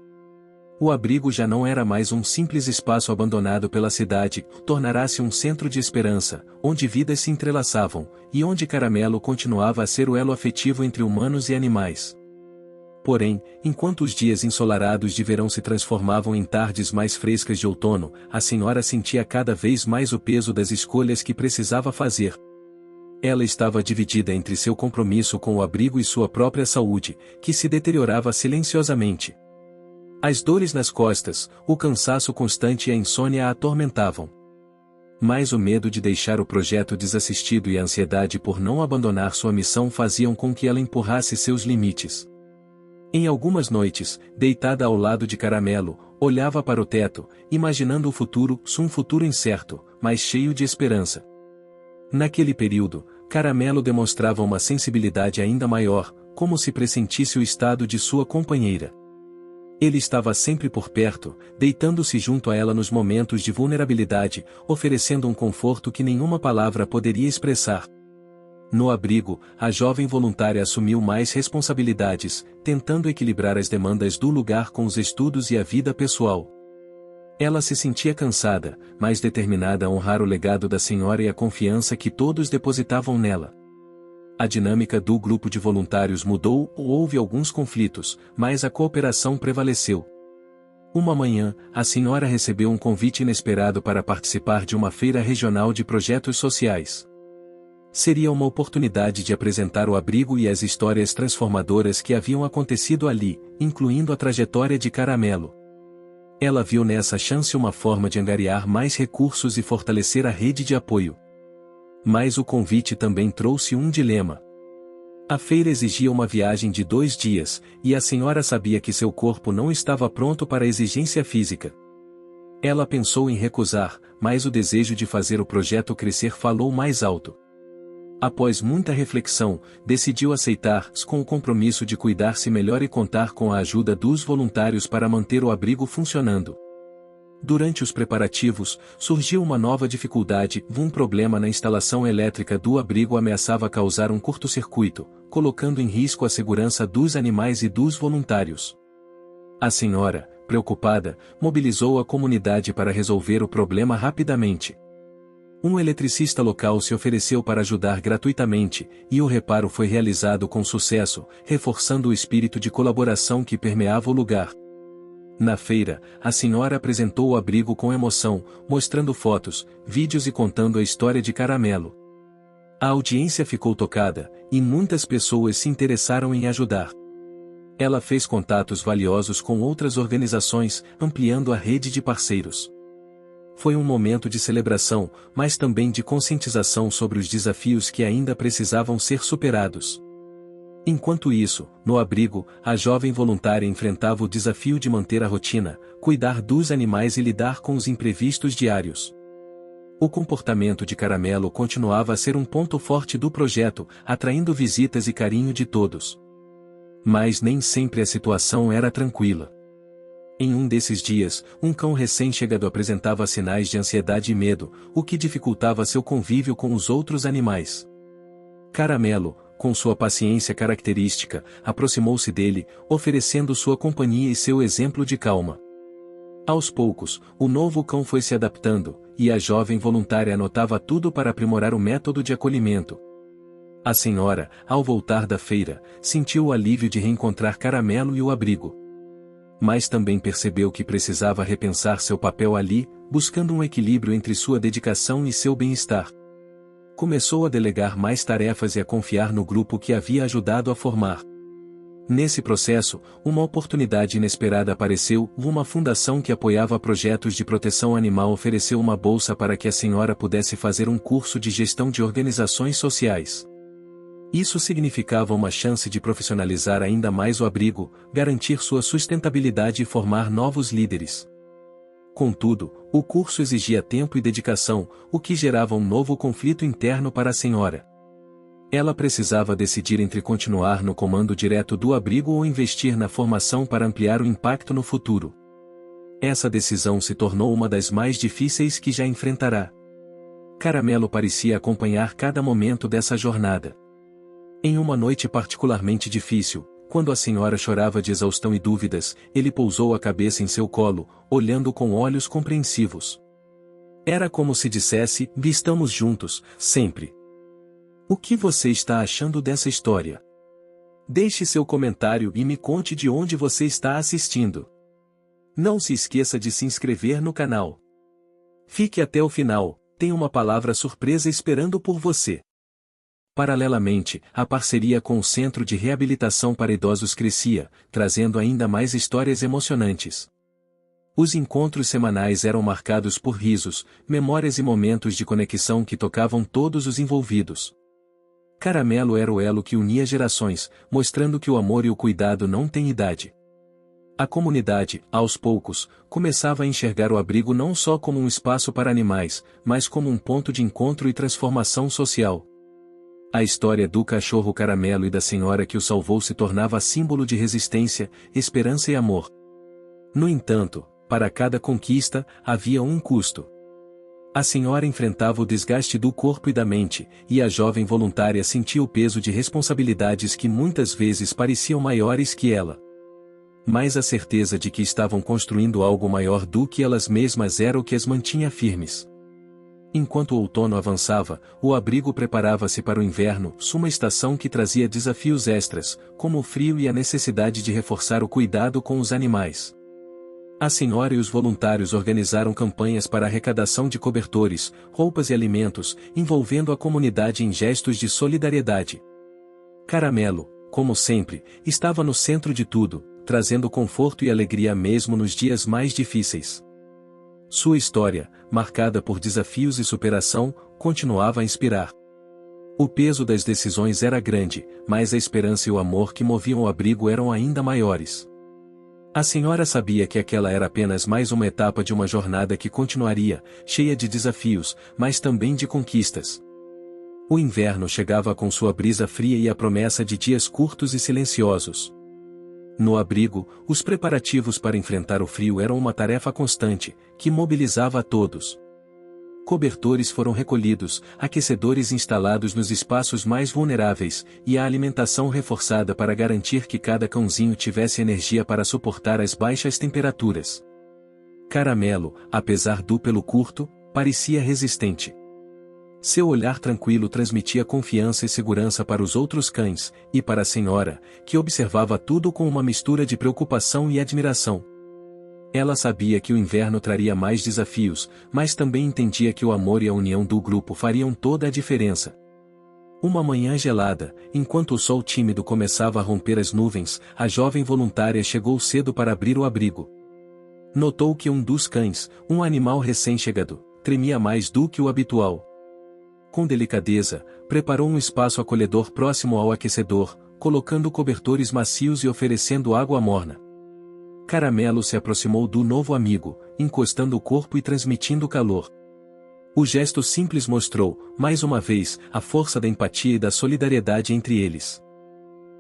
O abrigo já não era mais um simples espaço abandonado pela cidade, tornará-se um centro de esperança, onde vidas se entrelaçavam, e onde Caramelo continuava a ser o elo afetivo entre humanos e animais. Porém, enquanto os dias ensolarados de verão se transformavam em tardes mais frescas de outono, a senhora sentia cada vez mais o peso das escolhas que precisava fazer. Ela estava dividida entre seu compromisso com o abrigo e sua própria saúde, que se deteriorava silenciosamente. As dores nas costas, o cansaço constante e a insônia a atormentavam. Mas o medo de deixar o projeto desassistido e a ansiedade por não abandonar sua missão faziam com que ela empurrasse seus limites. Em algumas noites, deitada ao lado de Caramelo, olhava para o teto, imaginando um futuro incerto, mas cheio de esperança. Naquele período, Caramelo demonstrava uma sensibilidade ainda maior, como se pressentisse o estado de sua companheira. Ele estava sempre por perto, deitando-se junto a ela nos momentos de vulnerabilidade, oferecendo um conforto que nenhuma palavra poderia expressar. No abrigo, a jovem voluntária assumiu mais responsabilidades, tentando equilibrar as demandas do lugar com os estudos e a vida pessoal. Ela se sentia cansada, mas determinada a honrar o legado da senhora e a confiança que todos depositavam nela. A dinâmica do grupo de voluntários mudou ou houve alguns conflitos, mas a cooperação prevaleceu. Uma manhã, a senhora recebeu um convite inesperado para participar de uma feira regional de projetos sociais. Seria uma oportunidade de apresentar o abrigo e as histórias transformadoras que haviam acontecido ali, incluindo a trajetória de Caramelo. Ela viu nessa chance uma forma de angariar mais recursos e fortalecer a rede de apoio. Mas o convite também trouxe um dilema. A feira exigia uma viagem de 2 dias, e a senhora sabia que seu corpo não estava pronto para a exigência física. Ela pensou em recusar, mas o desejo de fazer o projeto crescer falou mais alto. Após muita reflexão, decidiu aceitar, com o compromisso de cuidar-se melhor e contar com a ajuda dos voluntários para manter o abrigo funcionando. Durante os preparativos, surgiu uma nova dificuldade, um problema na instalação elétrica do abrigo ameaçava causar um curto-circuito, colocando em risco a segurança dos animais e dos voluntários. A senhora, preocupada, mobilizou a comunidade para resolver o problema rapidamente. Um eletricista local se ofereceu para ajudar gratuitamente, e o reparo foi realizado com sucesso, reforçando o espírito de colaboração que permeava o lugar. Na feira, a senhora apresentou o abrigo com emoção, mostrando fotos, vídeos e contando a história de Caramelo. A audiência ficou tocada, e muitas pessoas se interessaram em ajudar. Ela fez contatos valiosos com outras organizações, ampliando a rede de parceiros. Foi um momento de celebração, mas também de conscientização sobre os desafios que ainda precisavam ser superados. Enquanto isso, no abrigo, a jovem voluntária enfrentava o desafio de manter a rotina, cuidar dos animais e lidar com os imprevistos diários. O comportamento de Caramelo continuava a ser um ponto forte do projeto, atraindo visitas e carinho de todos. Mas nem sempre a situação era tranquila. Em um desses dias, um cão recém-chegado apresentava sinais de ansiedade e medo, o que dificultava seu convívio com os outros animais. Caramelo, com sua paciência característica, aproximou-se dele, oferecendo sua companhia e seu exemplo de calma. Aos poucos, o novo cão foi se adaptando, e a jovem voluntária anotava tudo para aprimorar o método de acolhimento. A senhora, ao voltar da feira, sentiu o alívio de reencontrar Caramelo e o abrigo. Mas também percebeu que precisava repensar seu papel ali, buscando um equilíbrio entre sua dedicação e seu bem-estar. Começou a delegar mais tarefas e a confiar no grupo que havia ajudado a formar. Nesse processo, uma oportunidade inesperada apareceu, uma fundação que apoiava projetos de proteção animal ofereceu uma bolsa para que a senhora pudesse fazer um curso de gestão de organizações sociais. Isso significava uma chance de profissionalizar ainda mais o abrigo, garantir sua sustentabilidade e formar novos líderes. Contudo, o curso exigia tempo e dedicação, o que gerava um novo conflito interno para a senhora. Ela precisava decidir entre continuar no comando direto do abrigo ou investir na formação para ampliar o impacto no futuro. Essa decisão se tornou uma das mais difíceis que já enfrentará. Caramelo parecia acompanhar cada momento dessa jornada. Em uma noite particularmente difícil, Quando a senhora chorava de exaustão e dúvidas, ele pousou a cabeça em seu colo, olhando com olhos compreensivos. Era como se dissesse: estamos juntos, sempre. O que você está achando dessa história? Deixe seu comentário e me conte de onde você está assistindo. Não se esqueça de se inscrever no canal. Fique até o final, tem uma palavra surpresa esperando por você. Paralelamente, a parceria com o Centro de Reabilitação para Idosos crescia, trazendo ainda mais histórias emocionantes. Os encontros semanais eram marcados por risos, memórias e momentos de conexão que tocavam todos os envolvidos. Caramelo era o elo que unia gerações, mostrando que o amor e o cuidado não têm idade. A comunidade, aos poucos, começava a enxergar o abrigo não só como um espaço para animais, mas como um ponto de encontro e transformação social. A história do cachorro Caramelo e da senhora que o salvou se tornava símbolo de resistência, esperança e amor. No entanto, para cada conquista, havia um custo. A senhora enfrentava o desgaste do corpo e da mente, e a jovem voluntária sentia o peso de responsabilidades que muitas vezes pareciam maiores que ela. Mas a certeza de que estavam construindo algo maior do que elas mesmas era o que as mantinha firmes. Enquanto o outono avançava, o abrigo preparava-se para o inverno, uma estação que trazia desafios extras, como o frio e a necessidade de reforçar o cuidado com os animais. A senhora e os voluntários organizaram campanhas para arrecadação de cobertores, roupas e alimentos, envolvendo a comunidade em gestos de solidariedade. Caramelo, como sempre, estava no centro de tudo, trazendo conforto e alegria mesmo nos dias mais difíceis. Sua história, marcada por desafios e superação, continuava a inspirar. O peso das decisões era grande, mas a esperança e o amor que moviam o abrigo eram ainda maiores. A senhora sabia que aquela era apenas mais uma etapa de uma jornada que continuaria, cheia de desafios, mas também de conquistas. O inverno chegava com sua brisa fria e a promessa de dias curtos e silenciosos. No abrigo, os preparativos para enfrentar o frio eram uma tarefa constante, que mobilizava a todos. Cobertores foram recolhidos, aquecedores instalados nos espaços mais vulneráveis, e a alimentação reforçada para garantir que cada cãozinho tivesse energia para suportar as baixas temperaturas. Caramelo, apesar do pelo curto, parecia resistente. Seu olhar tranquilo transmitia confiança e segurança para os outros cães, e para a senhora, que observava tudo com uma mistura de preocupação e admiração. Ela sabia que o inverno traria mais desafios, mas também entendia que o amor e a união do grupo fariam toda a diferença. Uma manhã gelada, enquanto o sol tímido começava a romper as nuvens, a jovem voluntária chegou cedo para abrir o abrigo. Notou que um dos cães, um animal recém-chegado, tremia mais do que o habitual. Com delicadeza, preparou um espaço acolhedor próximo ao aquecedor, colocando cobertores macios e oferecendo água morna. Caramelo se aproximou do novo amigo, encostando o corpo e transmitindo calor. O gesto simples mostrou, mais uma vez, a força da empatia e da solidariedade entre eles.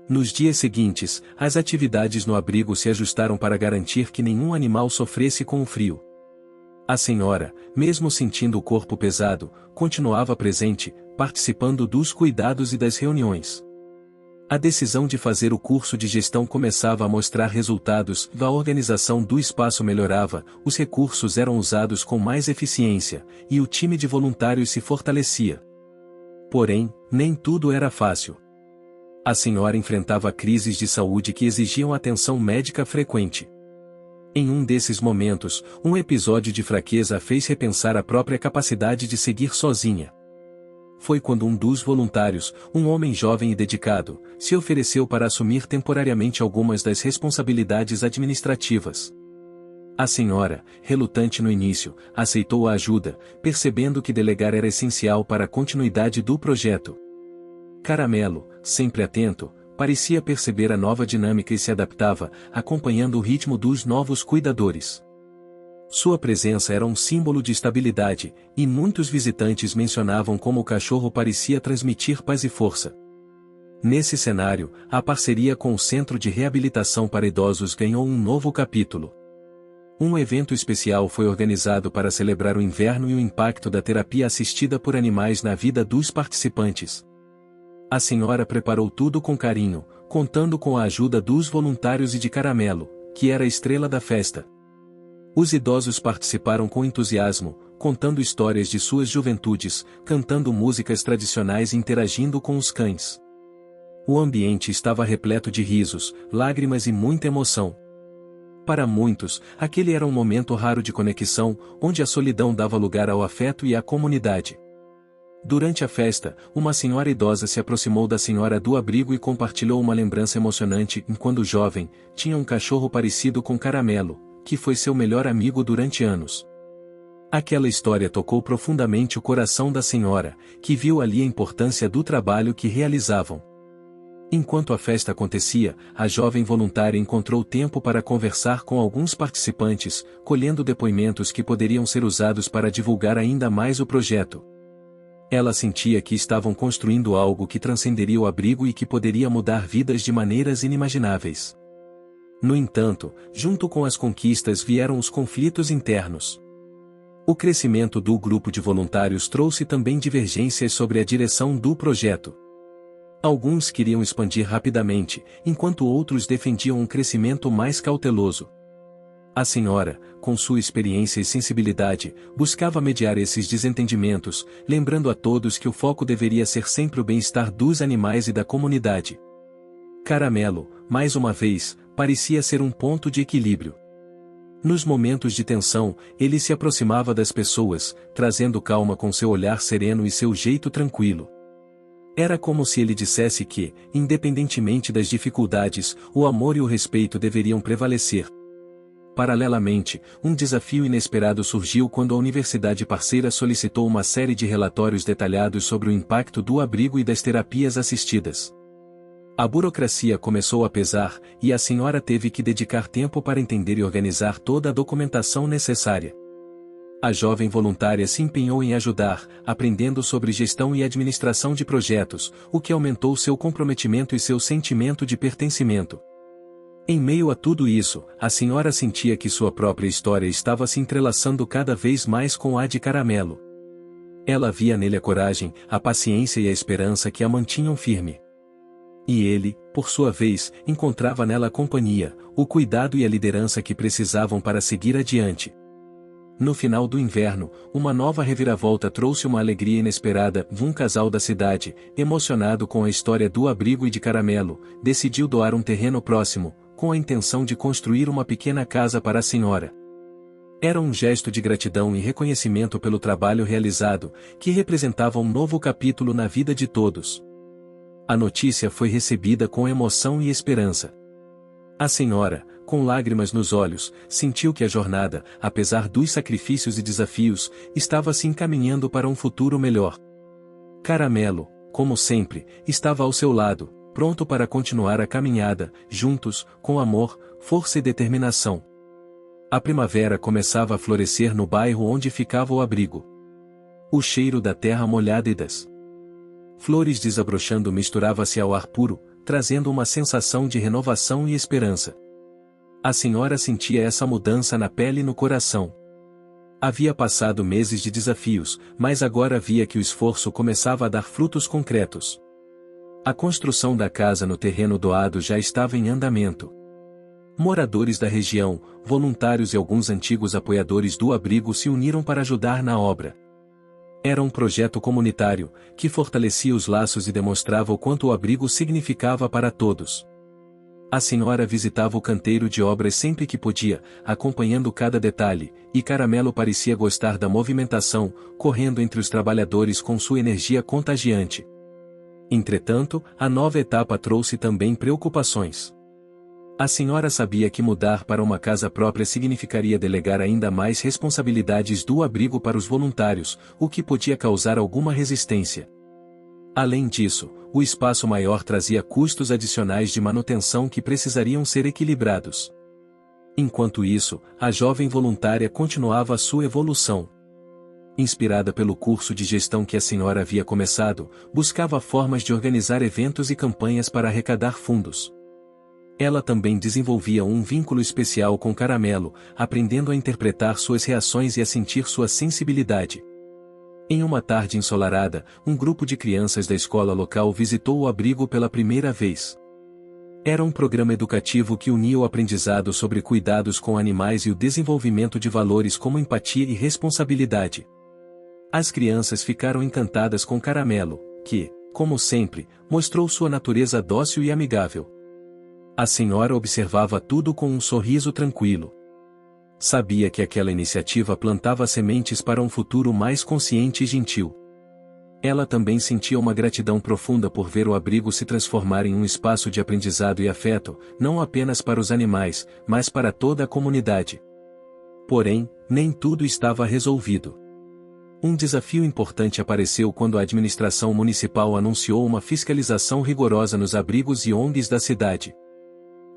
Nos dias seguintes, as atividades no abrigo se ajustaram para garantir que nenhum animal sofresse com o frio. A senhora, mesmo sentindo o corpo pesado, continuava presente, participando dos cuidados e das reuniões. A decisão de fazer o curso de gestão começava a mostrar resultados, a organização do espaço melhorava, os recursos eram usados com mais eficiência, e o time de voluntários se fortalecia. Porém, nem tudo era fácil. A senhora enfrentava crises de saúde que exigiam atenção médica frequente. Em um desses momentos, um episódio de fraqueza a fez repensar a própria capacidade de seguir sozinha. Foi quando um dos voluntários, um homem jovem e dedicado, se ofereceu para assumir temporariamente algumas das responsabilidades administrativas. A senhora, relutante no início, aceitou a ajuda, percebendo que delegar era essencial para a continuidade do projeto. Caramelo, sempre atento, parecia perceber a nova dinâmica e se adaptava, acompanhando o ritmo dos novos cuidadores. Sua presença era um símbolo de estabilidade, e muitos visitantes mencionavam como o cachorro parecia transmitir paz e força. Nesse cenário, a parceria com o Centro de Reabilitação para Idosos ganhou um novo capítulo. Um evento especial foi organizado para celebrar o inverno e o impacto da terapia assistida por animais na vida dos participantes. A senhora preparou tudo com carinho, contando com a ajuda dos voluntários e de Caramelo, que era a estrela da festa. Os idosos participaram com entusiasmo, contando histórias de suas juventudes, cantando músicas tradicionais e interagindo com os cães. O ambiente estava repleto de risos, lágrimas e muita emoção. Para muitos, aquele era um momento raro de conexão, onde a solidão dava lugar ao afeto e à comunidade. Durante a festa, uma senhora idosa se aproximou da senhora do abrigo e compartilhou uma lembrança emocionante. Quando jovem, tinha um cachorro parecido com Caramelo, que foi seu melhor amigo durante anos. Aquela história tocou profundamente o coração da senhora, que viu ali a importância do trabalho que realizavam. Enquanto a festa acontecia, a jovem voluntária encontrou tempo para conversar com alguns participantes, colhendo depoimentos que poderiam ser usados para divulgar ainda mais o projeto. Ela sentia que estavam construindo algo que transcenderia o abrigo e que poderia mudar vidas de maneiras inimagináveis. No entanto, junto com as conquistas vieram os conflitos internos. O crescimento do grupo de voluntários trouxe também divergências sobre a direção do projeto. Alguns queriam expandir rapidamente, enquanto outros defendiam um crescimento mais cauteloso. A senhora, com sua experiência e sensibilidade, buscava mediar esses desentendimentos, lembrando a todos que o foco deveria ser sempre o bem-estar dos animais e da comunidade. Caramelo, mais uma vez, parecia ser um ponto de equilíbrio. Nos momentos de tensão, ele se aproximava das pessoas, trazendo calma com seu olhar sereno e seu jeito tranquilo. Era como se ele dissesse que, independentemente das dificuldades, o amor e o respeito deveriam prevalecer. Paralelamente, um desafio inesperado surgiu quando a universidade parceira solicitou uma série de relatórios detalhados sobre o impacto do abrigo e das terapias assistidas. A burocracia começou a pesar, e a senhora teve que dedicar tempo para entender e organizar toda a documentação necessária. A jovem voluntária se empenhou em ajudar, aprendendo sobre gestão e administração de projetos, o que aumentou seu comprometimento e seu sentimento de pertencimento. Em meio a tudo isso, a senhora sentia que sua própria história estava se entrelaçando cada vez mais com a de Caramelo. Ela via nele a coragem, a paciência e a esperança que a mantinham firme. E ele, por sua vez, encontrava nela a companhia, o cuidado e a liderança que precisavam para seguir adiante. No final do inverno, uma nova reviravolta trouxe uma alegria inesperada. Um casal da cidade, emocionado com a história do abrigo e de Caramelo, decidiu doar um terreno próximo, com a intenção de construir uma pequena casa para a senhora. Era um gesto de gratidão e reconhecimento pelo trabalho realizado, que representava um novo capítulo na vida de todos. A notícia foi recebida com emoção e esperança. A senhora, com lágrimas nos olhos, sentiu que a jornada, apesar dos sacrifícios e desafios, estava se encaminhando para um futuro melhor. Caramelo, como sempre, estava ao seu lado, pronto para continuar a caminhada, juntos, com amor, força e determinação. A primavera começava a florescer no bairro onde ficava o abrigo. O cheiro da terra molhada e das flores desabrochando misturava-se ao ar puro, trazendo uma sensação de renovação e esperança. A senhora sentia essa mudança na pele e no coração. Havia passado meses de desafios, mas agora via que o esforço começava a dar frutos concretos. A construção da casa no terreno doado já estava em andamento. Moradores da região, voluntários e alguns antigos apoiadores do abrigo se uniram para ajudar na obra. Era um projeto comunitário, que fortalecia os laços e demonstrava o quanto o abrigo significava para todos. A senhora visitava o canteiro de obras sempre que podia, acompanhando cada detalhe, e Caramelo parecia gostar da movimentação, correndo entre os trabalhadores com sua energia contagiante. Entretanto, a nova etapa trouxe também preocupações. A senhora sabia que mudar para uma casa própria significaria delegar ainda mais responsabilidades do abrigo para os voluntários, o que podia causar alguma resistência. Além disso, o espaço maior trazia custos adicionais de manutenção que precisariam ser equilibrados. Enquanto isso, a jovem voluntária continuava a sua evolução. Inspirada pelo curso de gestão que a senhora havia começado, buscava formas de organizar eventos e campanhas para arrecadar fundos. Ela também desenvolvia um vínculo especial com Caramelo, aprendendo a interpretar suas reações e a sentir sua sensibilidade. Em uma tarde ensolarada, um grupo de crianças da escola local visitou o abrigo pela primeira vez. Era um programa educativo que unia o aprendizado sobre cuidados com animais e o desenvolvimento de valores como empatia e responsabilidade. As crianças ficaram encantadas com Caramelo, que, como sempre, mostrou sua natureza dócil e amigável. A senhora observava tudo com um sorriso tranquilo. Sabia que aquela iniciativa plantava sementes para um futuro mais consciente e gentil. Ela também sentia uma gratidão profunda por ver o abrigo se transformar em um espaço de aprendizado e afeto, não apenas para os animais, mas para toda a comunidade. Porém, nem tudo estava resolvido. Um desafio importante apareceu quando a administração municipal anunciou uma fiscalização rigorosa nos abrigos e ONGs da cidade.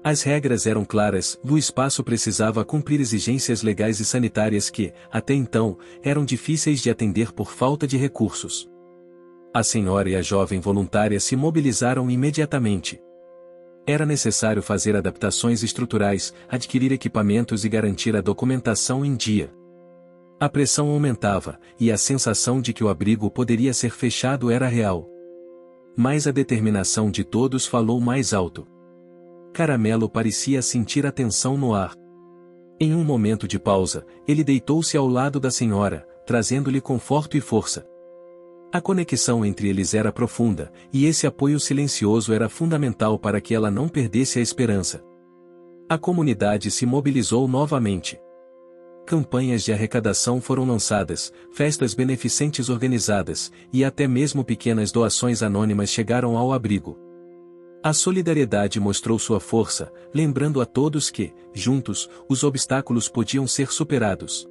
As regras eram claras, o espaço precisava cumprir exigências legais e sanitárias que, até então, eram difíceis de atender por falta de recursos. A senhora e a jovem voluntária se mobilizaram imediatamente. Era necessário fazer adaptações estruturais, adquirir equipamentos e garantir a documentação em dia. A pressão aumentava, e a sensação de que o abrigo poderia ser fechado era real. Mas a determinação de todos falou mais alto. Caramelo parecia sentir a tensão no ar. Em um momento de pausa, ele deitou-se ao lado da senhora, trazendo-lhe conforto e força. A conexão entre eles era profunda, e esse apoio silencioso era fundamental para que ela não perdesse a esperança. A comunidade se mobilizou novamente. Campanhas de arrecadação foram lançadas, festas beneficentes organizadas, e até mesmo pequenas doações anônimas chegaram ao abrigo. A solidariedade mostrou sua força, lembrando a todos que, juntos, os obstáculos podiam ser superados.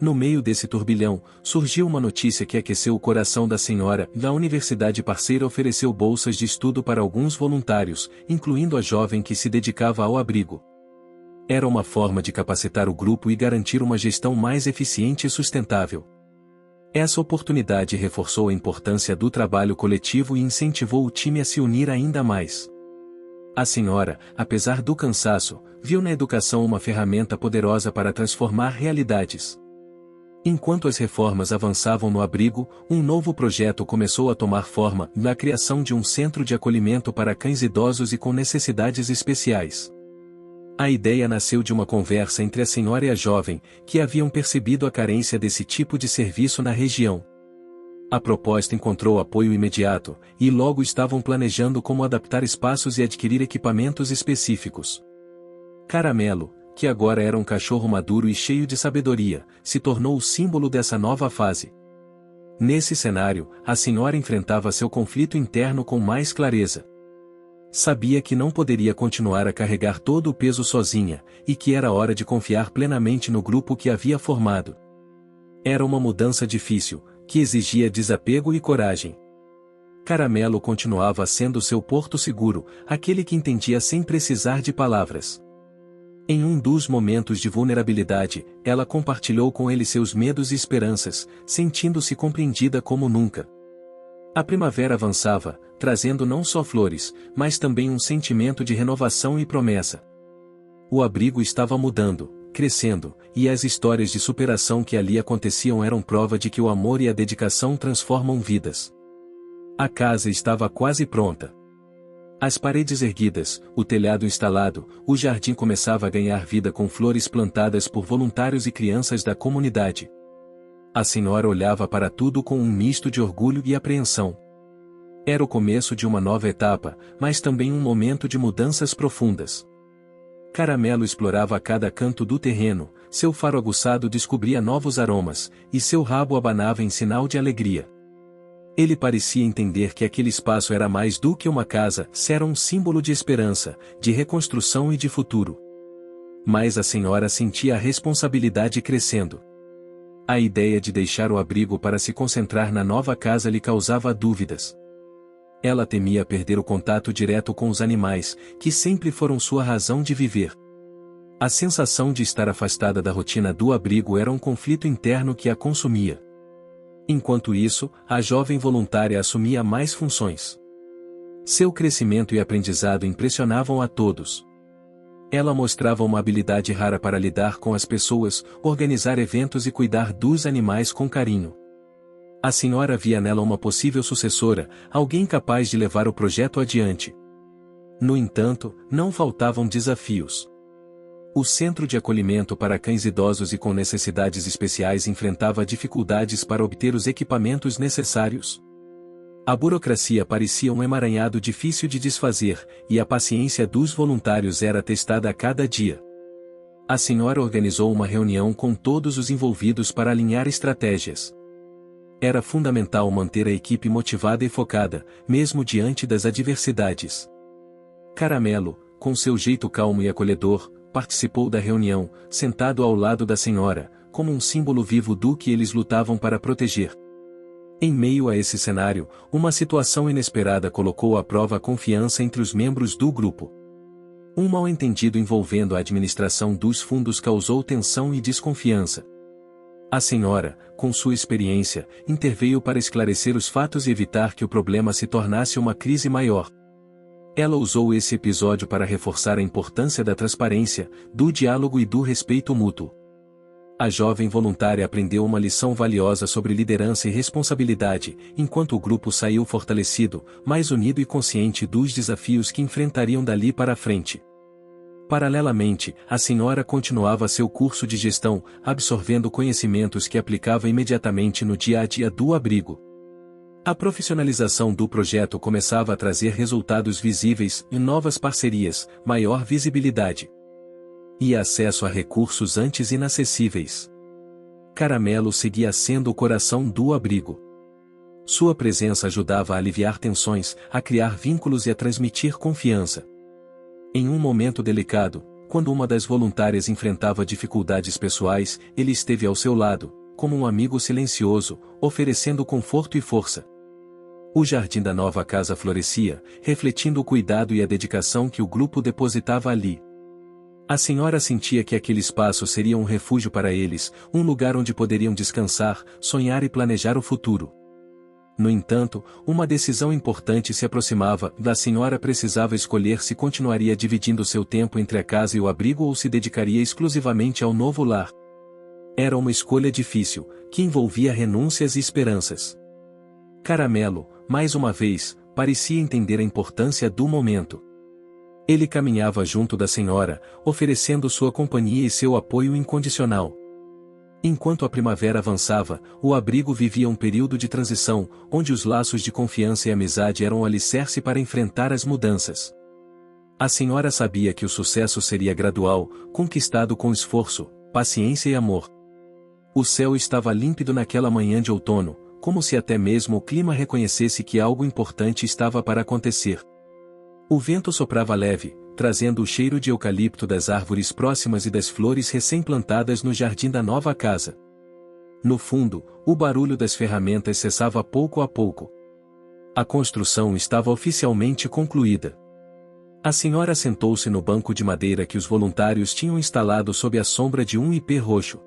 No meio desse turbilhão, surgiu uma notícia que aqueceu o coração da senhora. A universidade parceira ofereceu bolsas de estudo para alguns voluntários, incluindo a jovem que se dedicava ao abrigo. Era uma forma de capacitar o grupo e garantir uma gestão mais eficiente e sustentável. Essa oportunidade reforçou a importância do trabalho coletivo e incentivou o time a se unir ainda mais. A senhora, apesar do cansaço, viu na educação uma ferramenta poderosa para transformar realidades. Enquanto as reformas avançavam no abrigo, um novo projeto começou a tomar forma, na criação de um centro de acolhimento para cães idosos e com necessidades especiais. A ideia nasceu de uma conversa entre a senhora e a jovem, que haviam percebido a carência desse tipo de serviço na região. A proposta encontrou apoio imediato, e logo estavam planejando como adaptar espaços e adquirir equipamentos específicos. Caramelo, que agora era um cachorro maduro e cheio de sabedoria, se tornou o símbolo dessa nova fase. Nesse cenário, a senhora enfrentava seu conflito interno com mais clareza. Sabia que não poderia continuar a carregar todo o peso sozinha, e que era hora de confiar plenamente no grupo que havia formado. Era uma mudança difícil, que exigia desapego e coragem. Caramelo continuava sendo seu porto seguro, aquele que entendia sem precisar de palavras. Em um dos momentos de vulnerabilidade, ela compartilhou com ele seus medos e esperanças, sentindo-se compreendida como nunca. A primavera avançava, trazendo não só flores, mas também um sentimento de renovação e promessa. O abrigo estava mudando, crescendo, e as histórias de superação que ali aconteciam eram prova de que o amor e a dedicação transformam vidas. A casa estava quase pronta. As paredes erguidas, o telhado instalado, o jardim começava a ganhar vida com flores plantadas por voluntários e crianças da comunidade. A senhora olhava para tudo com um misto de orgulho e apreensão. Era o começo de uma nova etapa, mas também um momento de mudanças profundas. Caramelo explorava cada canto do terreno, seu faro aguçado descobria novos aromas, e seu rabo abanava em sinal de alegria. Ele parecia entender que aquele espaço era mais do que uma casa, era um símbolo de esperança, de reconstrução e de futuro. Mas a senhora sentia a responsabilidade crescendo. A ideia de deixar o abrigo para se concentrar na nova casa lhe causava dúvidas. Ela temia perder o contato direto com os animais, que sempre foram sua razão de viver. A sensação de estar afastada da rotina do abrigo era um conflito interno que a consumia. Enquanto isso, a jovem voluntária assumia mais funções. Seu crescimento e aprendizado impressionavam a todos. Ela mostrava uma habilidade rara para lidar com as pessoas, organizar eventos e cuidar dos animais com carinho. A senhora via nela uma possível sucessora, alguém capaz de levar o projeto adiante. No entanto, não faltavam desafios. O Centro de Acolhimento para Cães Idosos e com Necessidades Especiais enfrentava dificuldades para obter os equipamentos necessários. A burocracia parecia um emaranhado difícil de desfazer, e a paciência dos voluntários era testada a cada dia. A senhora organizou uma reunião com todos os envolvidos para alinhar estratégias. Era fundamental manter a equipe motivada e focada, mesmo diante das adversidades. Caramelo, com seu jeito calmo e acolhedor, participou da reunião, sentado ao lado da senhora, como um símbolo vivo do que eles lutavam para proteger. Em meio a esse cenário, uma situação inesperada colocou à prova a confiança entre os membros do grupo. Um mal-entendido envolvendo a administração dos fundos causou tensão e desconfiança. A senhora, com sua experiência, interveio para esclarecer os fatos e evitar que o problema se tornasse uma crise maior. Ela usou esse episódio para reforçar a importância da transparência, do diálogo e do respeito mútuo. A jovem voluntária aprendeu uma lição valiosa sobre liderança e responsabilidade, enquanto o grupo saiu fortalecido, mais unido e consciente dos desafios que enfrentariam dali para frente. Paralelamente, a senhora continuava seu curso de gestão, absorvendo conhecimentos que aplicava imediatamente no dia a dia do abrigo. A profissionalização do projeto começava a trazer resultados visíveis e novas parcerias, maior visibilidade e acesso a recursos antes inacessíveis. Caramelo seguia sendo o coração do abrigo. Sua presença ajudava a aliviar tensões, a criar vínculos e a transmitir confiança. Em um momento delicado, quando uma das voluntárias enfrentava dificuldades pessoais, ele esteve ao seu lado, como um amigo silencioso, oferecendo conforto e força. O jardim da nova casa florescia, refletindo o cuidado e a dedicação que o grupo depositava ali. A senhora sentia que aquele espaço seria um refúgio para eles, um lugar onde poderiam descansar, sonhar e planejar o futuro. No entanto, uma decisão importante se aproximava. A senhora precisava escolher se continuaria dividindo seu tempo entre a casa e o abrigo ou se dedicaria exclusivamente ao novo lar. Era uma escolha difícil, que envolvia renúncias e esperanças. Caramelo, mais uma vez, parecia entender a importância do momento. Ele caminhava junto da senhora, oferecendo sua companhia e seu apoio incondicional. Enquanto a primavera avançava, o abrigo vivia um período de transição, onde os laços de confiança e amizade eram o alicerce para enfrentar as mudanças. A senhora sabia que o sucesso seria gradual, conquistado com esforço, paciência e amor. O céu estava límpido naquela manhã de outono, como se até mesmo o clima reconhecesse que algo importante estava para acontecer. O vento soprava leve, trazendo o cheiro de eucalipto das árvores próximas e das flores recém-plantadas no jardim da nova casa. No fundo, o barulho das ferramentas cessava pouco a pouco. A construção estava oficialmente concluída. A senhora sentou-se no banco de madeira que os voluntários tinham instalado sob a sombra de um ipê roxo.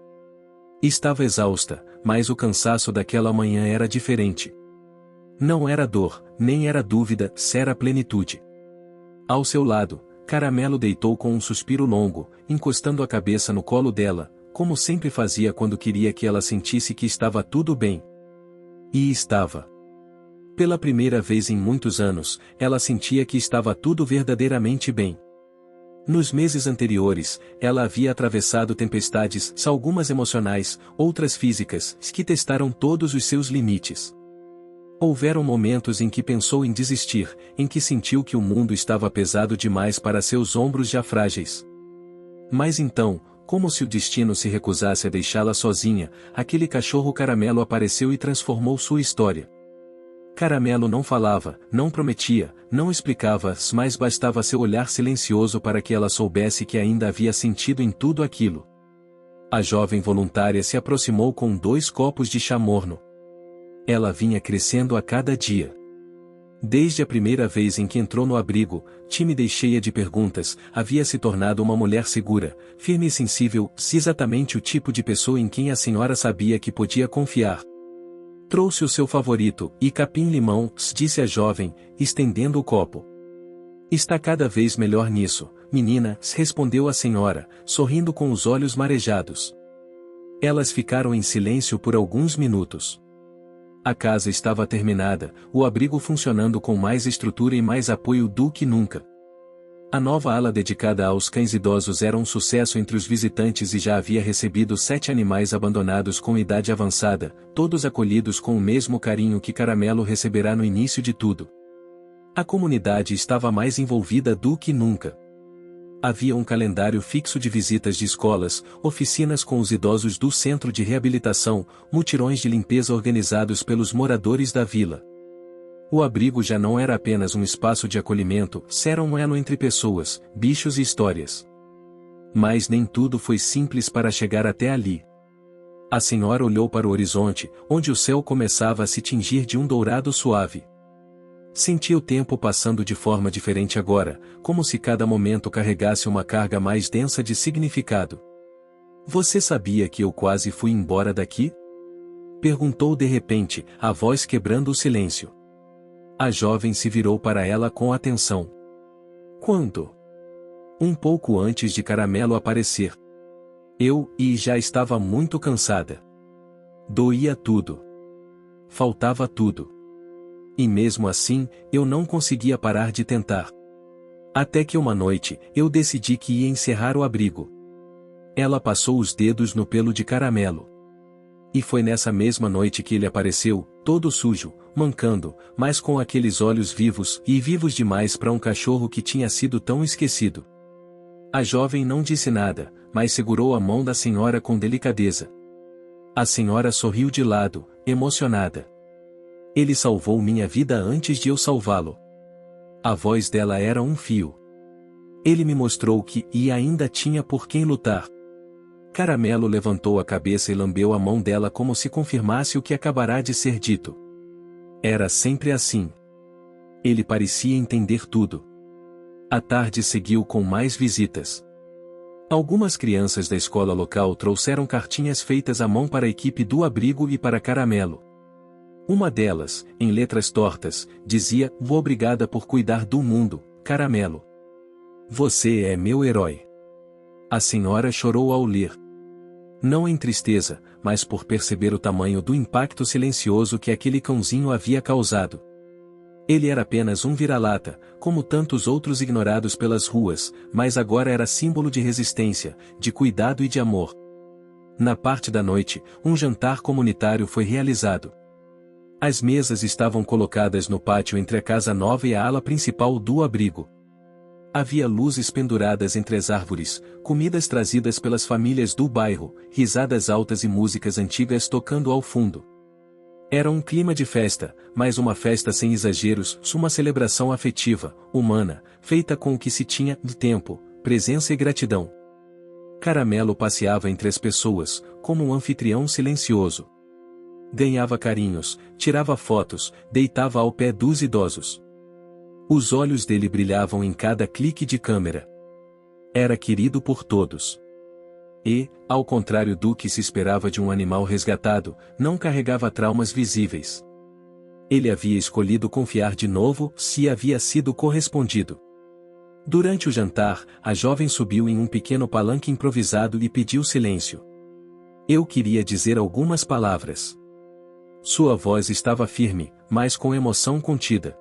Estava exausta, mas o cansaço daquela manhã era diferente. Não era dor, nem era dúvida, era plenitude. Ao seu lado, Caramelo deitou com um suspiro longo, encostando a cabeça no colo dela, como sempre fazia quando queria que ela sentisse que estava tudo bem. E estava. Pela primeira vez em muitos anos, ela sentia que estava tudo verdadeiramente bem. Nos meses anteriores, ela havia atravessado tempestades, algumas emocionais, outras físicas, que testaram todos os seus limites. Houveram momentos em que pensou em desistir, em que sentiu que o mundo estava pesado demais para seus ombros já frágeis. Mas então, como se o destino se recusasse a deixá-la sozinha, aquele cachorro Caramelo apareceu e transformou sua história. Caramelo não falava, não prometia, não explicava, mas bastava seu olhar silencioso para que ela soubesse que ainda havia sentido em tudo aquilo. A jovem voluntária se aproximou com 2 copos de chá morno. Ela vinha crescendo a cada dia. Desde a primeira vez em que entrou no abrigo, tímida e cheia de perguntas, havia se tornado uma mulher segura, firme e sensível, exatamente o tipo de pessoa em quem a senhora sabia que podia confiar. Trouxe o seu favorito, e capim-limão, disse a jovem, estendendo o copo. Está cada vez melhor nisso, menina, respondeu a senhora, sorrindo com os olhos marejados. Elas ficaram em silêncio por alguns minutos. A casa estava terminada, o abrigo funcionando com mais estrutura e mais apoio do que nunca. A nova ala dedicada aos cães idosos era um sucesso entre os visitantes e já havia recebido 7 animais abandonados com idade avançada, todos acolhidos com o mesmo carinho que Caramelo receberá no início de tudo. A comunidade estava mais envolvida do que nunca. Havia um calendário fixo de visitas de escolas, oficinas com os idosos do centro de reabilitação, mutirões de limpeza organizados pelos moradores da vila. O abrigo já não era apenas um espaço de acolhimento, era um elo entre pessoas, bichos e histórias. Mas nem tudo foi simples para chegar até ali. A senhora olhou para o horizonte, onde o céu começava a se tingir de um dourado suave. Sentia o tempo passando de forma diferente agora, como se cada momento carregasse uma carga mais densa de significado. Você sabia que eu quase fui embora daqui? Perguntou de repente, a voz quebrando o silêncio. A jovem se virou para ela com atenção. Quando? Um pouco antes de Caramelo aparecer. E já estava muito cansada. Doía tudo. Faltava tudo. E mesmo assim, eu não conseguia parar de tentar. Até que uma noite, eu decidi que ia encerrar o abrigo. Ela passou os dedos no pelo de Caramelo. E foi nessa mesma noite que ele apareceu, todo sujo, mancando, mas com aqueles olhos vivos e vivos demais para um cachorro que tinha sido tão esquecido. A jovem não disse nada, mas segurou a mão da senhora com delicadeza. A senhora sorriu de lado, emocionada. Ele salvou minha vida antes de eu salvá-lo. A voz dela era um fio. Ele me mostrou que ainda tinha por quem lutar. Caramelo levantou a cabeça e lambeu a mão dela como se confirmasse o que acabará de ser dito. Era sempre assim. Ele parecia entender tudo. A tarde seguiu com mais visitas. Algumas crianças da escola local trouxeram cartinhas feitas à mão para a equipe do abrigo e para Caramelo. Uma delas, em letras tortas, dizia: "Obrigada por cuidar do mundo, Caramelo. Você é meu herói." A senhora chorou ao ler. Não em tristeza, mas por perceber o tamanho do impacto silencioso que aquele cãozinho havia causado. Ele era apenas um vira-lata, como tantos outros ignorados pelas ruas, mas agora era símbolo de resistência, de cuidado e de amor. Na parte da noite, um jantar comunitário foi realizado. As mesas estavam colocadas no pátio entre a casa nova e a ala principal do abrigo. Havia luzes penduradas entre as árvores, comidas trazidas pelas famílias do bairro, risadas altas e músicas antigas tocando ao fundo. Era um clima de festa, mas uma festa sem exageros, uma celebração afetiva, humana, feita com o que se tinha de tempo, presença e gratidão. Caramelo passeava entre as pessoas, como um anfitrião silencioso. Ganhava carinhos, tirava fotos, deitava ao pé dos idosos. Os olhos dele brilhavam em cada clique de câmera. Era querido por todos. E, ao contrário do que se esperava de um animal resgatado, não carregava traumas visíveis. Ele havia escolhido confiar de novo, se havia sido correspondido. Durante o jantar, a jovem subiu em um pequeno palanque improvisado e pediu silêncio. Eu queria dizer algumas palavras. Sua voz estava firme, mas com emoção contida.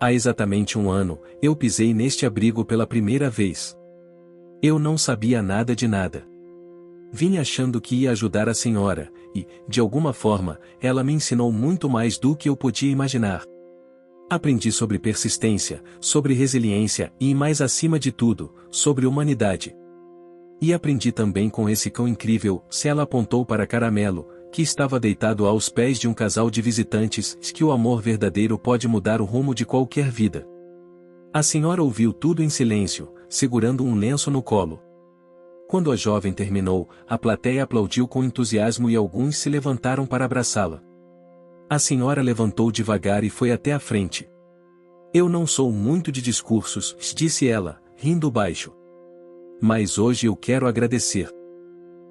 Há exatamente 1 ano, eu pisei neste abrigo pela primeira vez. Eu não sabia nada de nada. Vim achando que ia ajudar a senhora, e, de alguma forma, ela me ensinou muito mais do que eu podia imaginar. Aprendi sobre persistência, sobre resiliência e, mais acima de tudo, sobre humanidade. E aprendi também com esse cão incrível, se ela apontou para Caramelo, que estava deitado aos pés de um casal de visitantes, que o amor verdadeiro pode mudar o rumo de qualquer vida. A senhora ouviu tudo em silêncio, segurando um lenço no colo. Quando a jovem terminou, a plateia aplaudiu com entusiasmo e alguns se levantaram para abraçá-la. A senhora levantou devagar e foi até a frente. Eu não sou muito de discursos, disse ela, rindo baixo. Mas hoje eu quero agradecer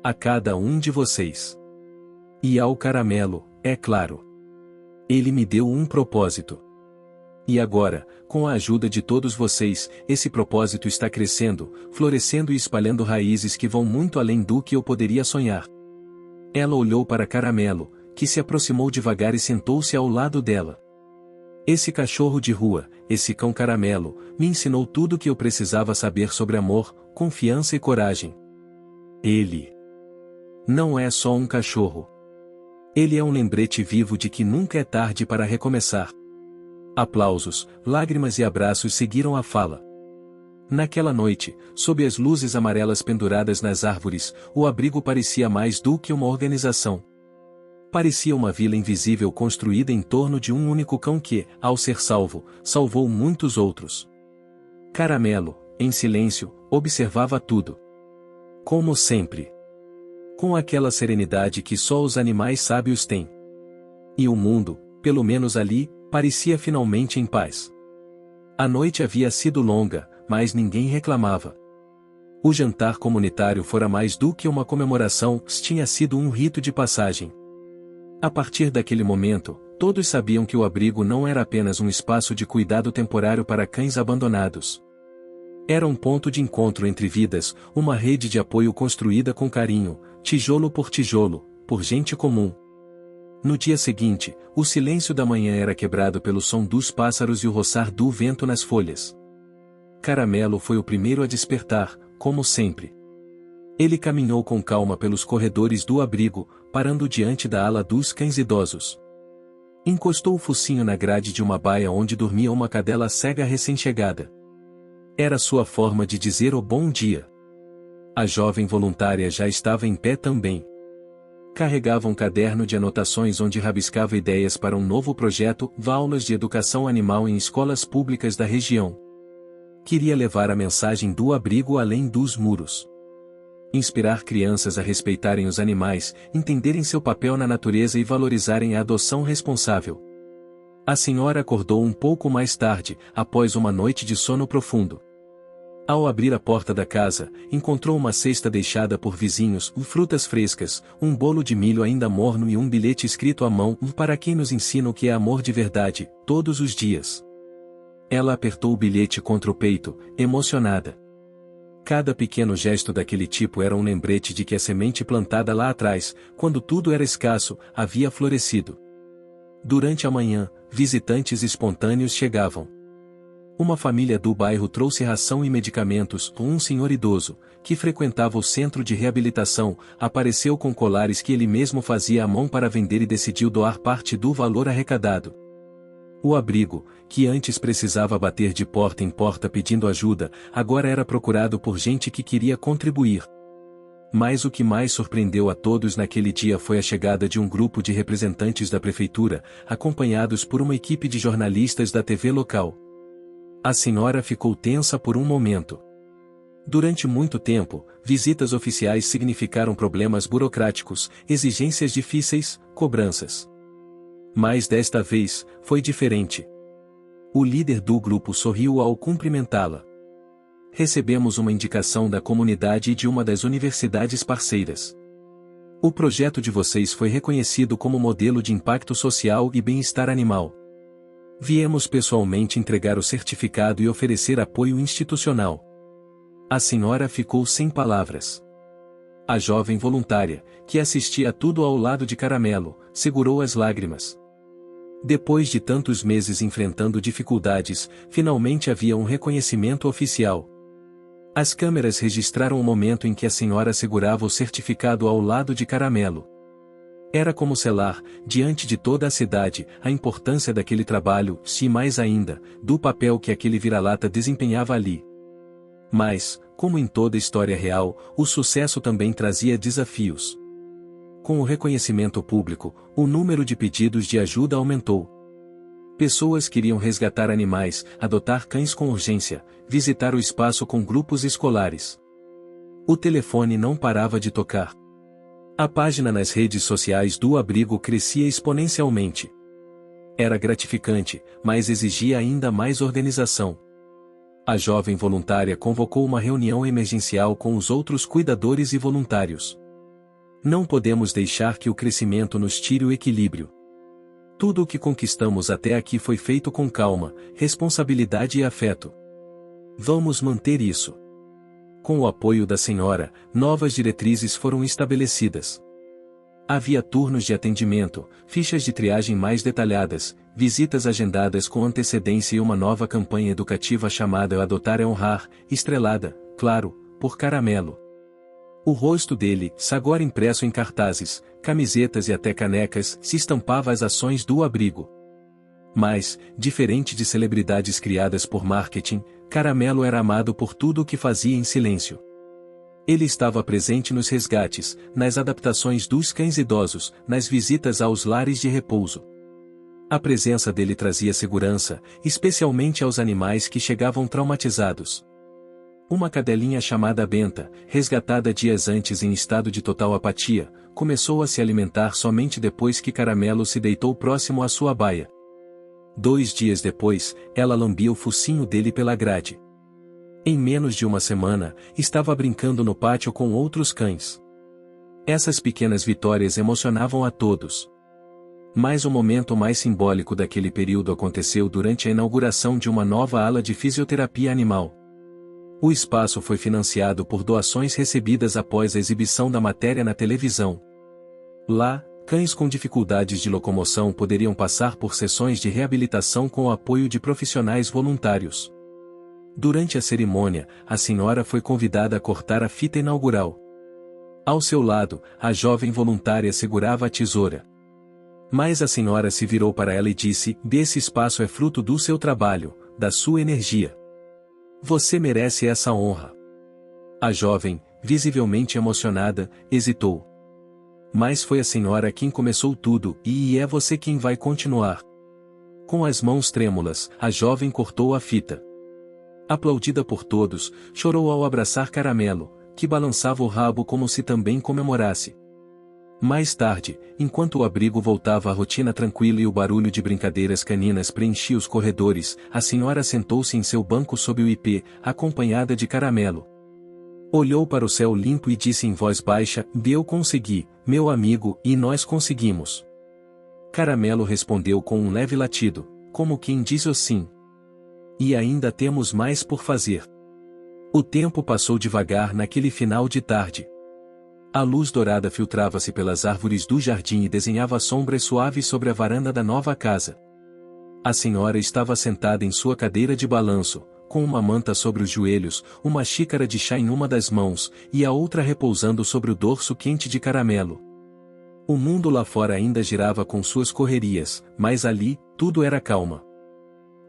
a cada um de vocês. E ao Caramelo, é claro. Ele me deu um propósito. E agora, com a ajuda de todos vocês, esse propósito está crescendo, florescendo e espalhando raízes que vão muito além do que eu poderia sonhar. Ela olhou para Caramelo, que se aproximou devagar e sentou-se ao lado dela. Esse cachorro de rua, esse cão caramelo, me ensinou tudo o que eu precisava saber sobre amor, confiança e coragem. Ele não é só um cachorro. Ele é um lembrete vivo de que nunca é tarde para recomeçar. Aplausos, lágrimas e abraços seguiram a fala. Naquela noite, sob as luzes amarelas penduradas nas árvores, o abrigo parecia mais do que uma organização. Parecia uma vila invisível construída em torno de um único cão que, ao ser salvo, salvou muitos outros. Caramelo, em silêncio, observava tudo. Como sempre. Com aquela serenidade que só os animais sábios têm. E o mundo, pelo menos ali, parecia finalmente em paz. A noite havia sido longa, mas ninguém reclamava. O jantar comunitário fora mais do que uma comemoração, tinha sido um rito de passagem. A partir daquele momento, todos sabiam que o abrigo não era apenas um espaço de cuidado temporário para cães abandonados. Era um ponto de encontro entre vidas, uma rede de apoio construída com carinho, tijolo, por gente comum. No dia seguinte, o silêncio da manhã era quebrado pelo som dos pássaros e o roçar do vento nas folhas. Caramelo foi o primeiro a despertar, como sempre. Ele caminhou com calma pelos corredores do abrigo, parando diante da ala dos cães idosos. Encostou o focinho na grade de uma baia onde dormia uma cadela cega recém-chegada. Era sua forma de dizer o bom dia. A jovem voluntária já estava em pé também. Carregava um caderno de anotações onde rabiscava ideias para um novo projeto, aulas de educação animal em escolas públicas da região. Queria levar a mensagem do abrigo além dos muros. Inspirar crianças a respeitarem os animais, entenderem seu papel na natureza e valorizarem a adoção responsável. A senhora acordou um pouco mais tarde, após uma noite de sono profundo. Ao abrir a porta da casa, encontrou uma cesta deixada por vizinhos, frutas frescas, um bolo de milho ainda morno e um bilhete escrito à mão, para quem nos ensina o que é amor de verdade, todos os dias. Ela apertou o bilhete contra o peito, emocionada. Cada pequeno gesto daquele tipo era um lembrete de que a semente plantada lá atrás, quando tudo era escasso, havia florescido. Durante a manhã, visitantes espontâneos chegavam. Uma família do bairro trouxe ração e medicamentos. Um senhor idoso, que frequentava o centro de reabilitação, apareceu com colares que ele mesmo fazia à mão para vender e decidiu doar parte do valor arrecadado. O abrigo, que antes precisava bater de porta em porta pedindo ajuda, agora era procurado por gente que queria contribuir. Mas o que mais surpreendeu a todos naquele dia foi a chegada de um grupo de representantes da prefeitura, acompanhados por uma equipe de jornalistas da TV local. A senhora ficou tensa por um momento. Durante muito tempo, visitas oficiais significaram problemas burocráticos, exigências difíceis, cobranças. Mas desta vez, foi diferente. O líder do grupo sorriu ao cumprimentá-la. Recebemos uma indicação da comunidade e de uma das universidades parceiras. O projeto de vocês foi reconhecido como modelo de impacto social e bem-estar animal. Viemos pessoalmente entregar o certificado e oferecer apoio institucional. A senhora ficou sem palavras. A jovem voluntária, que assistia a tudo ao lado de Caramelo, segurou as lágrimas. Depois de tantos meses enfrentando dificuldades, finalmente havia um reconhecimento oficial. As câmeras registraram o momento em que a senhora segurava o certificado ao lado de Caramelo. Era como selar, diante de toda a cidade, a importância daquele trabalho, e mais ainda, do papel que aquele vira-lata desempenhava ali. Mas, como em toda história real, o sucesso também trazia desafios. Com o reconhecimento público, o número de pedidos de ajuda aumentou. Pessoas queriam resgatar animais, adotar cães com urgência, visitar o espaço com grupos escolares. O telefone não parava de tocar. A página nas redes sociais do abrigo crescia exponencialmente. Era gratificante, mas exigia ainda mais organização. A jovem voluntária convocou uma reunião emergencial com os outros cuidadores e voluntários. Não podemos deixar que o crescimento nos tire o equilíbrio. Tudo o que conquistamos até aqui foi feito com calma, responsabilidade e afeto. Vamos manter isso. Com o apoio da senhora, novas diretrizes foram estabelecidas. Havia turnos de atendimento, fichas de triagem mais detalhadas, visitas agendadas com antecedência e uma nova campanha educativa chamada Adotar é Honrar, estrelada, claro, por Caramelo. O rosto dele, agora impresso em cartazes, camisetas e até canecas, se estampava às ações do abrigo. Mas, diferente de celebridades criadas por marketing, Caramelo era amado por tudo o que fazia em silêncio. Ele estava presente nos resgates, nas adaptações dos cães idosos, nas visitas aos lares de repouso. A presença dele trazia segurança, especialmente aos animais que chegavam traumatizados. Uma cadelinha chamada Benta, resgatada dias antes em estado de total apatia, começou a se alimentar somente depois que Caramelo se deitou próximo à sua baia. 2 dias depois, ela lambia o focinho dele pela grade. Em menos de uma semana, estava brincando no pátio com outros cães. Essas pequenas vitórias emocionavam a todos. Mas o momento mais simbólico daquele período aconteceu durante a inauguração de uma nova ala de fisioterapia animal. O espaço foi financiado por doações recebidas após a exibição da matéria na televisão. Lá, cães com dificuldades de locomoção poderiam passar por sessões de reabilitação com o apoio de profissionais voluntários. Durante a cerimônia, a senhora foi convidada a cortar a fita inaugural. Ao seu lado, a jovem voluntária segurava a tesoura. Mas a senhora se virou para ela e disse: "Esse espaço é fruto do seu trabalho, da sua energia. Você merece essa honra." A jovem, visivelmente emocionada, hesitou. Mas foi a senhora quem começou tudo, e é você quem vai continuar. Com as mãos trêmulas, a jovem cortou a fita. Aplaudida por todos, chorou ao abraçar Caramelo, que balançava o rabo como se também comemorasse. Mais tarde, enquanto o abrigo voltava à rotina tranquila e o barulho de brincadeiras caninas preenchia os corredores, a senhora sentou-se em seu banco sob o ipê, acompanhada de Caramelo. Olhou para o céu limpo e disse em voz baixa: "Eu consegui, meu amigo, e nós conseguimos." Caramelo respondeu com um leve latido, como quem diz sim. "E ainda temos mais por fazer." O tempo passou devagar naquele final de tarde. A luz dourada filtrava-se pelas árvores do jardim e desenhava sombras suaves sobre a varanda da nova casa. A senhora estava sentada em sua cadeira de balanço, com uma manta sobre os joelhos, uma xícara de chá em uma das mãos, e a outra repousando sobre o dorso quente de Caramelo. O mundo lá fora ainda girava com suas correrias, mas ali, tudo era calma.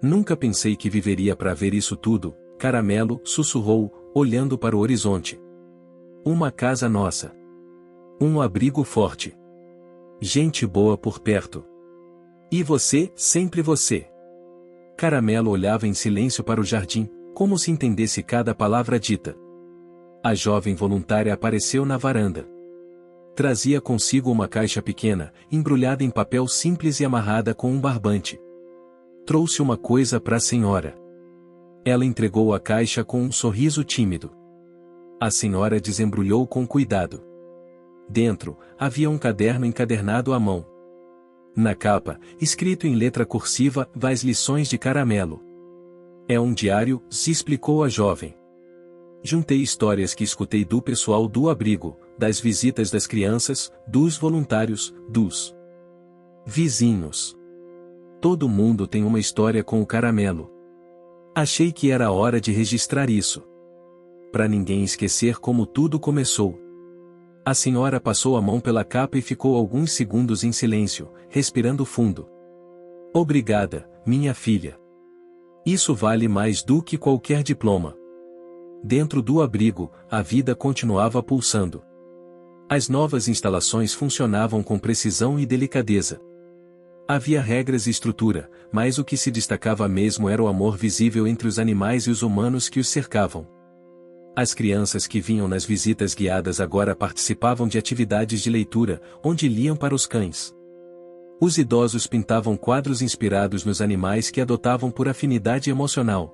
"Nunca pensei que viveria para ver isso tudo", Caramelo sussurrou, olhando para o horizonte. "Uma casa nossa. Um abrigo forte. Gente boa por perto. E você, sempre você." Caramelo olhava em silêncio para o jardim, como se entendesse cada palavra dita. A jovem voluntária apareceu na varanda. Trazia consigo uma caixa pequena, embrulhada em papel simples e amarrada com um barbante. "Trouxe uma coisa para a senhora." Ela entregou a caixa com um sorriso tímido. A senhora desembrulhou com cuidado. Dentro, havia um caderno encadernado à mão. Na capa, escrito em letra cursiva: "As lições de Caramelo." "É um diário", se explicou a jovem. "Juntei histórias que escutei do pessoal do abrigo, das visitas das crianças, dos voluntários, dos vizinhos. Todo mundo tem uma história com o Caramelo. Achei que era hora de registrar isso. Para ninguém esquecer como tudo começou." A senhora passou a mão pela capa e ficou alguns segundos em silêncio, respirando fundo. "Obrigada, minha filha. Isso vale mais do que qualquer diploma." Dentro do abrigo, a vida continuava pulsando. As novas instalações funcionavam com precisão e delicadeza. Havia regras e estrutura, mas o que se destacava mesmo era o amor visível entre os animais e os humanos que os cercavam. As crianças que vinham nas visitas guiadas agora participavam de atividades de leitura, onde liam para os cães. Os idosos pintavam quadros inspirados nos animais que adotavam por afinidade emocional.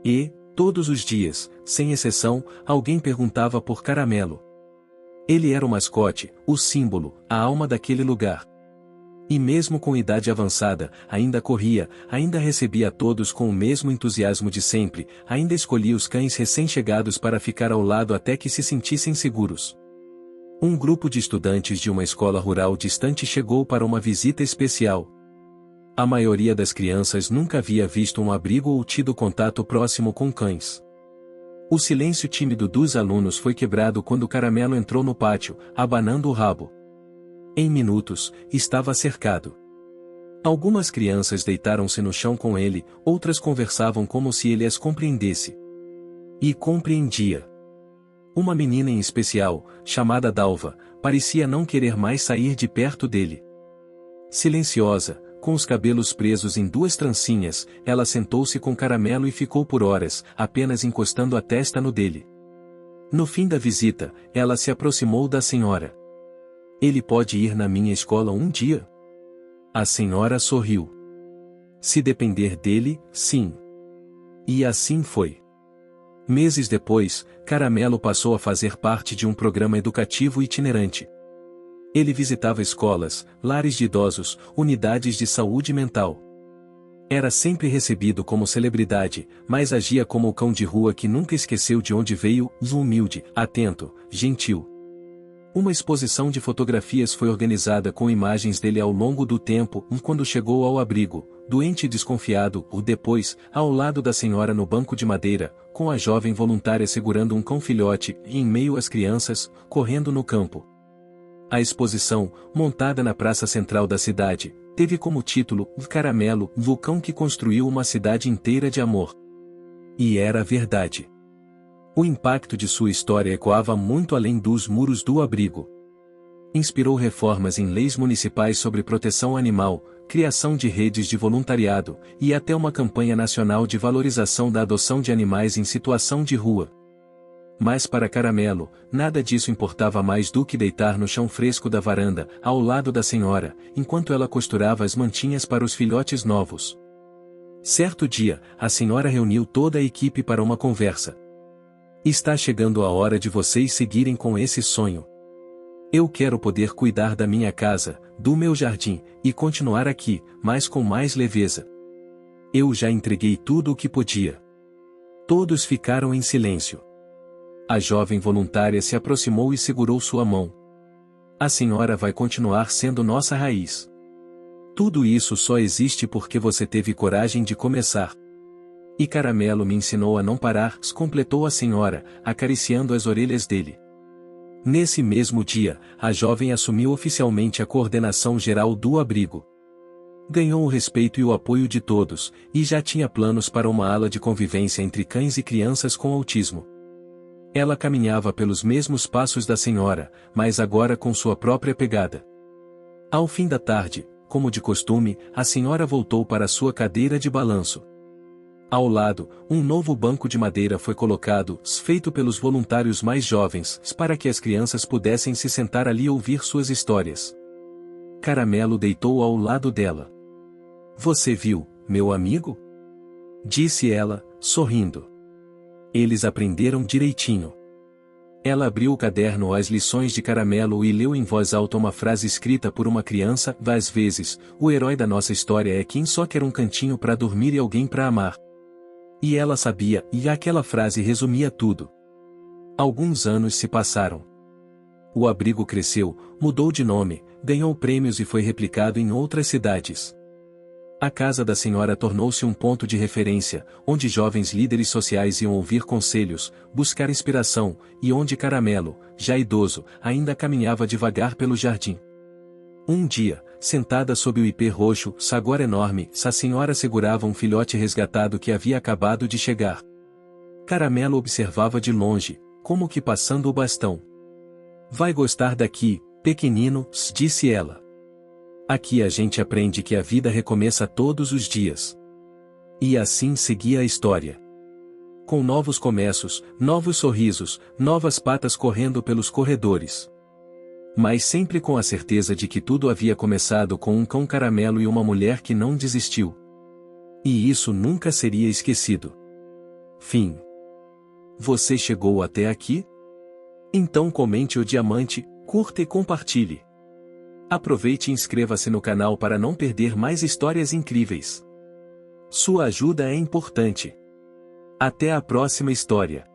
E, todos os dias, sem exceção, alguém perguntava por Caramelo. Ele era o mascote, o símbolo, a alma daquele lugar. E mesmo com idade avançada, ainda corria, ainda recebia a todos com o mesmo entusiasmo de sempre, ainda escolhia os cães recém-chegados para ficar ao lado até que se sentissem seguros. Um grupo de estudantes de uma escola rural distante chegou para uma visita especial. A maioria das crianças nunca havia visto um abrigo ou tido contato próximo com cães. O silêncio tímido dos alunos foi quebrado quando Caramelo entrou no pátio, abanando o rabo. Em minutos, estava cercado. Algumas crianças deitaram-se no chão com ele, outras conversavam como se ele as compreendesse. E compreendia. Uma menina em especial, chamada Dalva, parecia não querer mais sair de perto dele. Silenciosa, com os cabelos presos em duas trancinhas, ela sentou-se com Caramelo e ficou por horas, apenas encostando a testa no dele. No fim da visita, ela se aproximou da senhora. Ele pode ir na minha escola um dia? A senhora sorriu. Se depender dele, sim. E assim foi. Meses depois, Caramelo passou a fazer parte de um programa educativo itinerante. Ele visitava escolas, lares de idosos, unidades de saúde mental. Era sempre recebido como celebridade, mas agia como o cão de rua que nunca esqueceu de onde veio, humilde, atento, gentil. Uma exposição de fotografias foi organizada com imagens dele ao longo do tempo, quando chegou ao abrigo, doente e desconfiado, depois, ao lado da senhora no banco de madeira, com a jovem voluntária segurando um cão filhote, e em meio às crianças, correndo no campo. A exposição, montada na praça central da cidade, teve como título Caramelo, o cão que construiu uma cidade inteira de amor. E era verdade. O impacto de sua história ecoava muito além dos muros do abrigo. Inspirou reformas em leis municipais sobre proteção animal, criação de redes de voluntariado, e até uma campanha nacional de valorização da adoção de animais em situação de rua. Mas para Caramelo, nada disso importava mais do que deitar no chão fresco da varanda, ao lado da senhora, enquanto ela costurava as mantinhas para os filhotes novos. Certo dia, a senhora reuniu toda a equipe para uma conversa. Está chegando a hora de vocês seguirem com esse sonho. Eu quero poder cuidar da minha casa, do meu jardim, e continuar aqui, mas com mais leveza. Eu já entreguei tudo o que podia. Todos ficaram em silêncio. A jovem voluntária se aproximou e segurou sua mão. A senhora vai continuar sendo nossa raiz. Tudo isso só existe porque você teve coragem de começar. E Caramelo me ensinou a não parar, completou a senhora, acariciando as orelhas dele. Nesse mesmo dia, a jovem assumiu oficialmente a coordenação geral do abrigo. Ganhou o respeito e o apoio de todos, e já tinha planos para uma ala de convivência entre cães e crianças com autismo. Ela caminhava pelos mesmos passos da senhora, mas agora com sua própria pegada. Ao fim da tarde, como de costume, a senhora voltou para sua cadeira de balanço. Ao lado, um novo banco de madeira foi colocado, feito pelos voluntários mais jovens, para que as crianças pudessem se sentar ali e ouvir suas histórias. Caramelo deitou ao lado dela. Você viu, meu amigo? Disse ela, sorrindo. Eles aprenderam direitinho. Ela abriu o caderno às lições de Caramelo e leu em voz alta uma frase escrita por uma criança, às vezes, o herói da nossa história é quem só quer um cantinho para dormir e alguém para amar. E ela sabia, e aquela frase resumia tudo. Alguns anos se passaram. O abrigo cresceu, mudou de nome, ganhou prêmios e foi replicado em outras cidades. A casa da senhora tornou-se um ponto de referência, onde jovens líderes sociais iam ouvir conselhos, buscar inspiração, e onde Caramelo, já idoso, ainda caminhava devagar pelo jardim. Um dia, sentada sob o ipê roxo, agora enorme, a senhora segurava um filhote resgatado que havia acabado de chegar. Caramelo observava de longe, como que passando o bastão. Vai gostar daqui, pequenino, disse ela. Aqui a gente aprende que a vida recomeça todos os dias. E assim seguia a história. Com novos começos, novos sorrisos, novas patas correndo pelos corredores. Mas sempre com a certeza de que tudo havia começado com um cão Caramelo e uma mulher que não desistiu. E isso nunca seria esquecido. Fim. Você chegou até aqui? Então comente o diamante, curta e compartilhe. Aproveite e inscreva-se no canal para não perder mais histórias incríveis. Sua ajuda é importante. Até a próxima história.